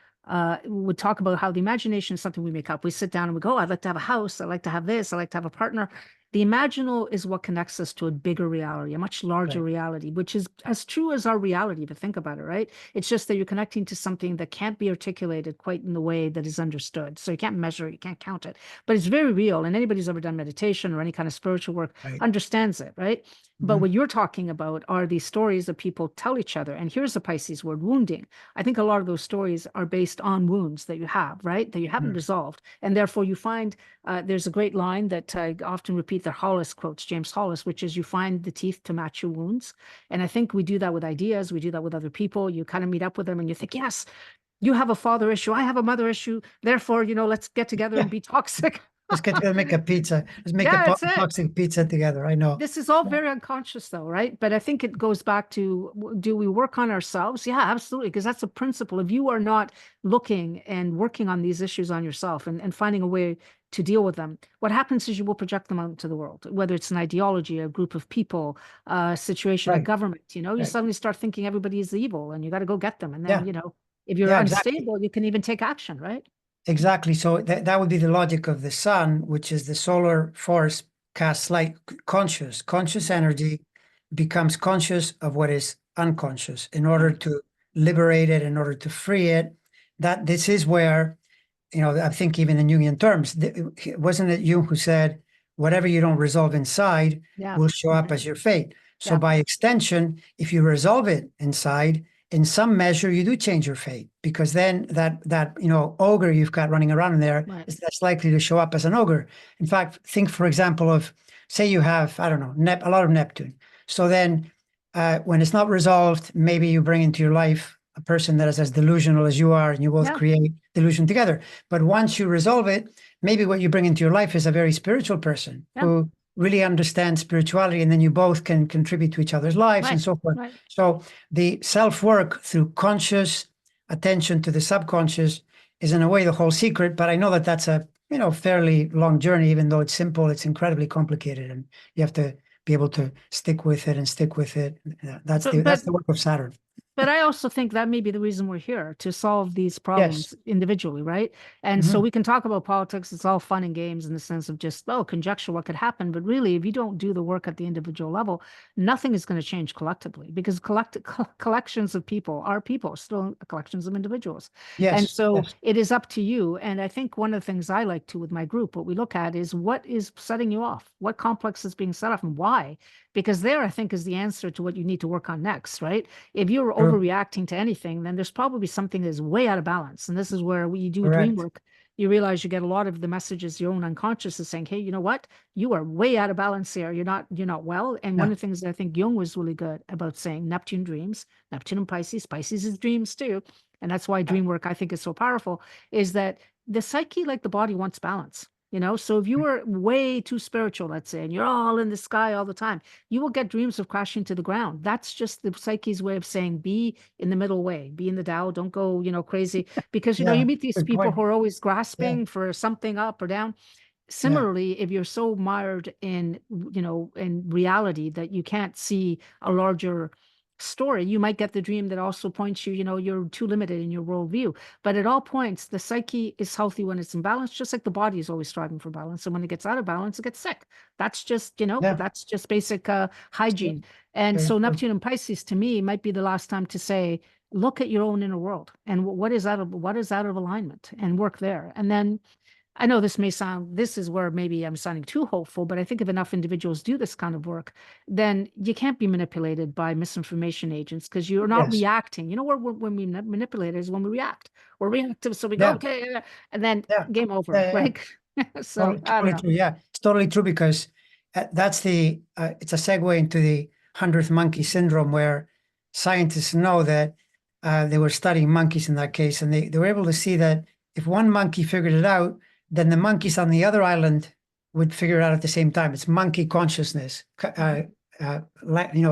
would talk about how the imagination is something we make up. We sit down and we go, oh, I'd like to have a house. I'd like to have this. I'd like to have a partner. The imaginal is what connects us to a bigger reality, a much larger reality, which is as true as our reality, if you think about it, right? It's just that you're connecting to something that can't be articulated quite in the way that is understood. So you can't measure it, you can't count it, but it's very real. And anybody who's ever done meditation or any kind of spiritual work understands it, right? But what you're talking about are these stories that people tell each other. And here's the Pisces word, wounding. I think a lot of those stories are based on wounds that you have, right? That you haven't resolved. And therefore you find, there's a great line that I often repeat that Hollis quotes, James Hollis, which is you find the teeth to match your wounds. And I think we do that with ideas. We do that with other people. You kind of meet up with them and you think, yes, you have a father issue. I have a mother issue. Therefore, let's get together and be toxic. Let's get together and make a pizza. Let's make a toxic pizza together. I know. This is all very unconscious though, right? But I think it goes back to, do we work on ourselves? Yeah, absolutely. Because that's a principle. If you are not looking and working on these issues on yourself and finding a way to deal with them, what happens is you will project them out into the world, whether it's an ideology, a group of people, a situation, a government, you suddenly start thinking everybody is evil and you got to go get them. And then, if you're unstable, you can even take action, right? Exactly. So that would be the logic of the sun, which is the solar force casts light. Conscious energy becomes conscious of what is unconscious in order to liberate it, in order to free it. That this is where, I think even in Jungian terms, wasn't it Jung who said, whatever you don't resolve inside will show up as your fate. So by extension, if you resolve it inside, in some measure, you do change your fate, because then that ogre you've got running around in there is less likely to show up as an ogre. In fact, think, for example, of, say you have, I don't know, a lot of Neptune. So then when it's not resolved, maybe you bring into your life a person that is as delusional as you are, and you both create delusion together. But once you resolve it, maybe what you bring into your life is a very spiritual person who really understand spirituality, and then you both can contribute to each other's lives and so forth. So the self-work through conscious attention to the subconscious is in a way the whole secret, but I know that that's a fairly long journey. Even though it's simple, it's incredibly complicated, and you have to be able to stick with it. That's the work of Saturn. But I also think that may be the reason we're here, to solve these Yes. problems individually, right? And so Mhm. we can talk about politics. It's all fun and games in the sense of just, oh, conjecture what could happen. But really, if you don't do the work at the individual level, nothing is going to change collectively, because collections of people are people, still collections of individuals. And Yes. so Yes. it is up to you. And I think one of the things I like to with my group, what we look at is what is setting you off, what complex is being set off, and why. Because there, I think, is the answer to what you need to work on next, right? If you're True. overreacting to anything, then there's probably something that's way out of balance. And this is where when you do dream Correct. work, you realize you get a lot of the messages your own unconscious is saying, hey, you know what? You are way out of balance here. You're not well. And one Yeah. of the things that I think Jung was really good about saying, Neptune dreams, Neptune and Pisces, Pisces is dreams too. And that's why dream work I think is so powerful, is that the psyche, like the body, wants balance. So if you were way too spiritual, let's say, and you're all in the sky all the time, you will get dreams of crashing to the ground. That's just the psyche's way of saying, be in the middle way, be in the Tao, don't go, crazy. Because, you Yeah. meet these Good people point. who are always Yeah. grasping for something up or down. Yeah. Similarly, if you're so mired in reality that you can't see a larger story, you might get the dream that also points you're too limited in your worldview. But at all points, the psyche is healthy when it's in balance, just like the body is always striving for balance. And when it gets out of balance, it gets sick. That's just, Yeah. that's just basic So, hygiene. And very so true. Neptune and Pisces to me might be the last time to say, look at your own inner world and what is out of alignment, and work there. And then I know this is where maybe I'm sounding too hopeful, but I think if enough individuals do this kind of work, then you can't be manipulated by misinformation agents, because you're not Yes. reacting. When we manipulate is when we react. We're reactive. So we go, Yeah. okay, and then Yeah. game Yeah. over, Yeah. Yeah. right? So I don't Totally know. true. Yeah. It's totally true because that's it's a segue into the 100th monkey syndrome, where scientists know that they were studying monkeys in that case, and they were able to see that if one monkey figured it out, then the monkeys on the other island would figure it out at the same time. It's monkey consciousness, Mhm.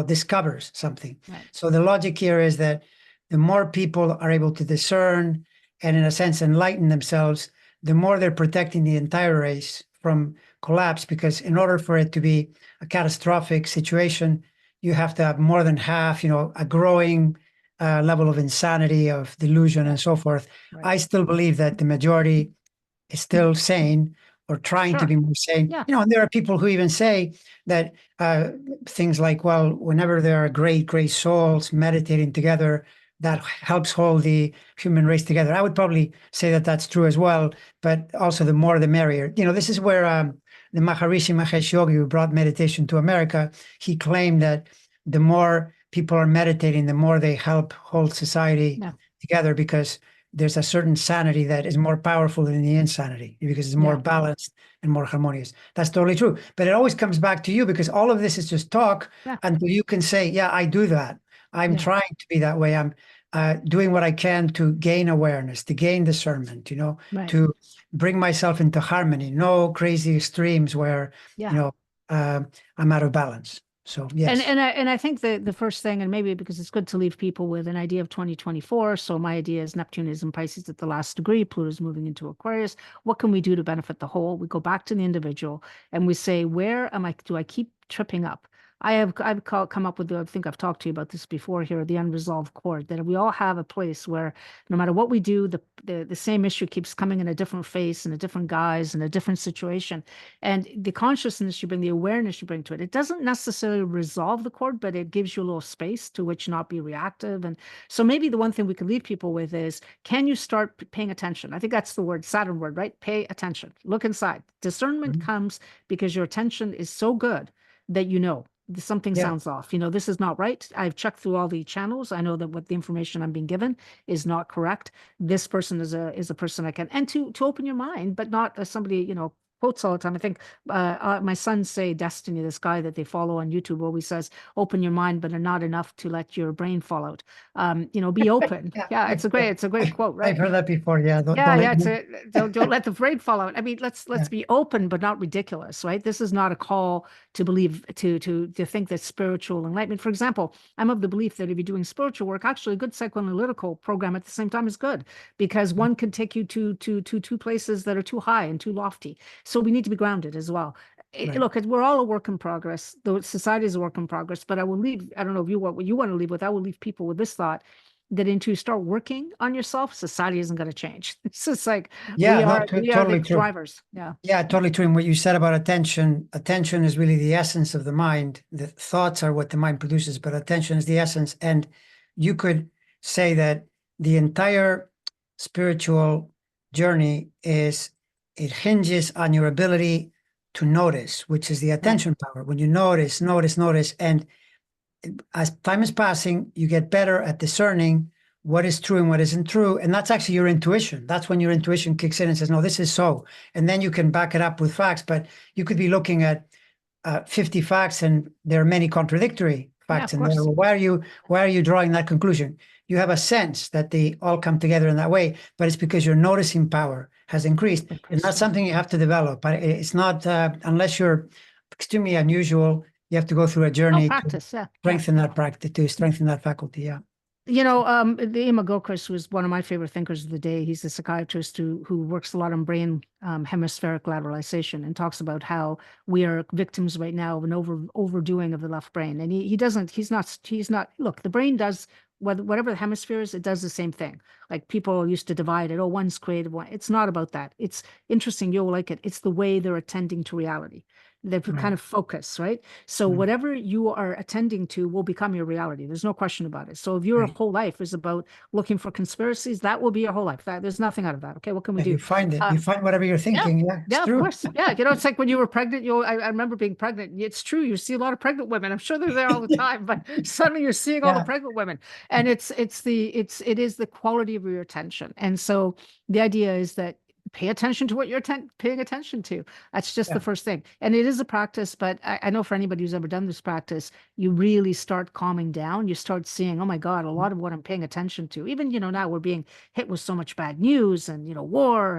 discovers something. Right. So the logic here is that the more people are able to discern and, in a sense, enlighten themselves, the more they're protecting the entire race from collapse. Because in order for it to be a catastrophic situation, you have to have more than half, a growing level of insanity, of delusion, Yeah. and so forth. Right. I still believe that the majority is still sane, or trying to Sure. be more sane. Yeah. And there are people who even say that things like, well, whenever there are great, great souls meditating together, that helps hold the human race together. I would probably say that that's true as well, but also the more the merrier. This is where the Maharishi Mahesh Yogi, who brought meditation to America, he claimed that the more people are meditating, the more they help hold society Yeah. together, because there's a certain sanity that is more powerful than the insanity, because it's more Yeah. balanced and more harmonious. That's totally true. But it always comes back to you, because all of this is just talk Yeah. until you can say, yeah, I do that. I'm Yeah. trying to be that way. I'm doing what I can to gain awareness, to gain discernment, Right. to bring myself into harmony. No crazy extremes where, you Yeah. know, uh, I'm out of balance. So, And yes. and I think the first thing, and maybe because it's good to leave people with an idea of 2024. So my idea is Neptune is in Pisces at the last degree, Pluto's moving into Aquarius. What can we do to benefit the whole? We go back to the individual and we say, where do I keep tripping up? Come up with I think I've talked to you about this before here, the unresolved chord, that we all have a place where no matter what we do, the same issue keeps coming in a different face, in a different guise, in a different situation. And the consciousness you bring, the awareness you bring to it, it doesn't necessarily resolve the chord, but it gives you a little space to which not be reactive. And so maybe the one thing we could leave people with is, can you start paying attention? I think that's the word, Saturn word, right? Pay attention. Look inside. Discernment Mhm. comes because your attention is so good that something Yeah. sounds off. This is not right. I've checked through all the channels. I know that what the information I'm being given is not correct. This person is a person I can, and to open your mind, but not as somebody, quotes all the time. I think my sons say Destiny, this guy that they follow on YouTube, always says, open your mind, but not enough to let your brain fall out. Be open. Yeah. Yeah, it's a great quote, I've right? heard that before. Yeah. Yeah, Don't let yeah. you. Don't let the brain fall out. I mean, let's Yeah. be open, but not ridiculous, right? This is not a call to believe to think that spiritual enlightenment. For example, I'm of the belief that if you're doing spiritual work, actually a good psychoanalytical program at the same time is good, because one can take you to two places that are too high and too lofty. So we need to be grounded as well. Right. Look, we're all a work in progress. The society is a work in progress. But I will leave. I don't know if you what you want to leave with. I will leave people with this thought that until you start working on yourself, society isn't going to change. It's just like Yeah, no, we are the totally true. drivers. Yeah. Yeah, totally true. And what you said about attention, attention is really the essence of the mind. The thoughts are what the mind produces, but attention is the essence. And you could say that the entire spiritual journey it hinges on your ability to notice, which is the attention power. When you notice, notice, and as time is passing, you get better at discerning what is true and what isn't true. And that's actually your intuition. That's when your intuition kicks in and says, no, this is so. And then you can back it up with facts. But you could be looking at 50 facts and there are many contradictory facts in there. Well, why are you drawing that conclusion? You have a sense that they all come together in that way, but it's because your noticing power has increased. And that's something you have to develop. But it's not, unless you're extremely unusual, you have to go through a journey practice, to strengthen that practice, to strengthen that faculty. Yeah. You know, the Imagokris was one of my favorite thinkers of the day. He's a psychiatrist who works a lot on brain hemispheric lateralization and talks about how we are victims right now of an overdoing of the left brain. And he's not, look, the brain does whatever the hemisphere is, it does the same thing. Like people used to divide it. Oh, one's creative, one. It's not about that. It's interesting. You'll like it. It's the way they're attending to reality. They kind of focus, right? So whatever you are attending to will become your reality. There's no question about it. So if your whole life is about looking for conspiracies, that will be your whole life. There's nothing out of that. Okay, what can we do? You find it. You find whatever you're thinking. Yeah, of course. Yeah, you know, it's like when you were pregnant. I remember being pregnant. It's true. You see a lot of pregnant women. I'm sure they're there all the time, but suddenly you're seeing all the pregnant women, and it is the quality of your attention. And so the idea is that pay attention to what you're paying attention to. That's just the first thing. And it is a practice, but I know for anybody who's ever done this practice, you really start calming down. You start seeing, oh my God, a lot of what I'm paying attention to, even, you know, now we're being hit with so much bad news and, you know, war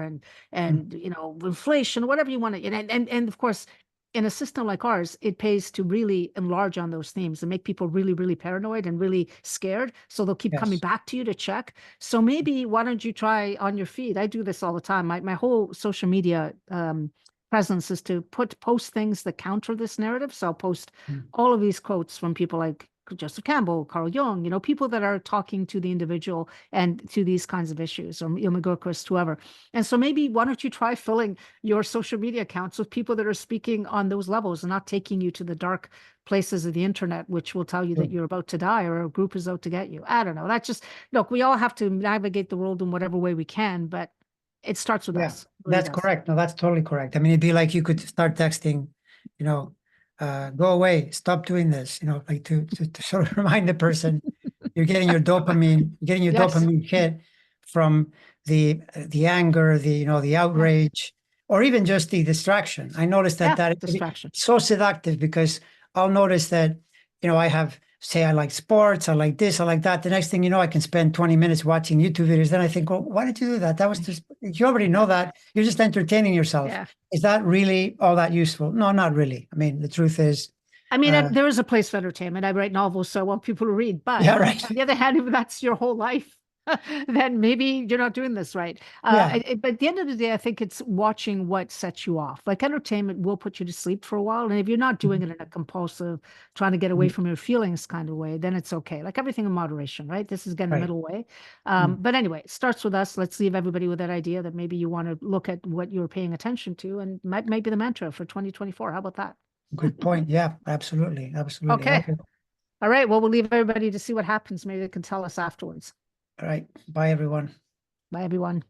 and you know, inflation, whatever you want to, and of course, in a system like ours, it pays to really enlarge on those themes and make people really, really paranoid and really scared. So they'll keep coming back to you to check. So maybe why don't you try on your feed? I do this all the time. My whole social media presence is to post things that counter this narrative. So I'll post all of these quotes from people like Joseph Campbell, Carl Jung, you know, people that are talking to the individual and to these kinds of issues, or Imagokris, whoever. And so maybe why don't you try filling your social media accounts with people that are speaking on those levels and not taking you to the dark places of the internet, which will tell you that you're about to die or a group is out to get you. I don't know. That's just, look, we all have to navigate the world in whatever way we can, but it starts with us. That's correct. No, that's totally correct. I mean, it'd be like you could start texting, you know, go away, stop doing this, you know, like to sort of remind the person you're getting your dopamine hit from the anger, the outrage, or even just the distraction. I noticed that distraction. It's so seductive because I'll notice that, you know, I like sports, I like this, I like that. The next thing you know, I can spend 20 minutes watching YouTube videos. Then I think, well, why did you do that? That was just, you already know that. You're just entertaining yourself. Yeah. Is that really all that useful? No, not really. I mean, the truth is. I mean, there is a place for entertainment. I write novels, so I want people to read. But on the other hand, if that's your whole life, then maybe you're not doing this right. But at the end of the day, I think it's watching what sets you off. Like entertainment will put you to sleep for a while. And if you're not doing it in a compulsive, trying to get away from your feelings kind of way, then it's okay. Like everything in moderation, right? This is getting the middle way. But anyway, it starts with us. Let's leave everybody with that idea that maybe you want to look at what you're paying attention to and might be the mantra for 2024. How about that? Good point. Yeah, absolutely. Absolutely. Okay. All right. Well, we'll leave everybody to see what happens. Maybe they can tell us afterwards. All right. Bye, everyone. Bye, everyone.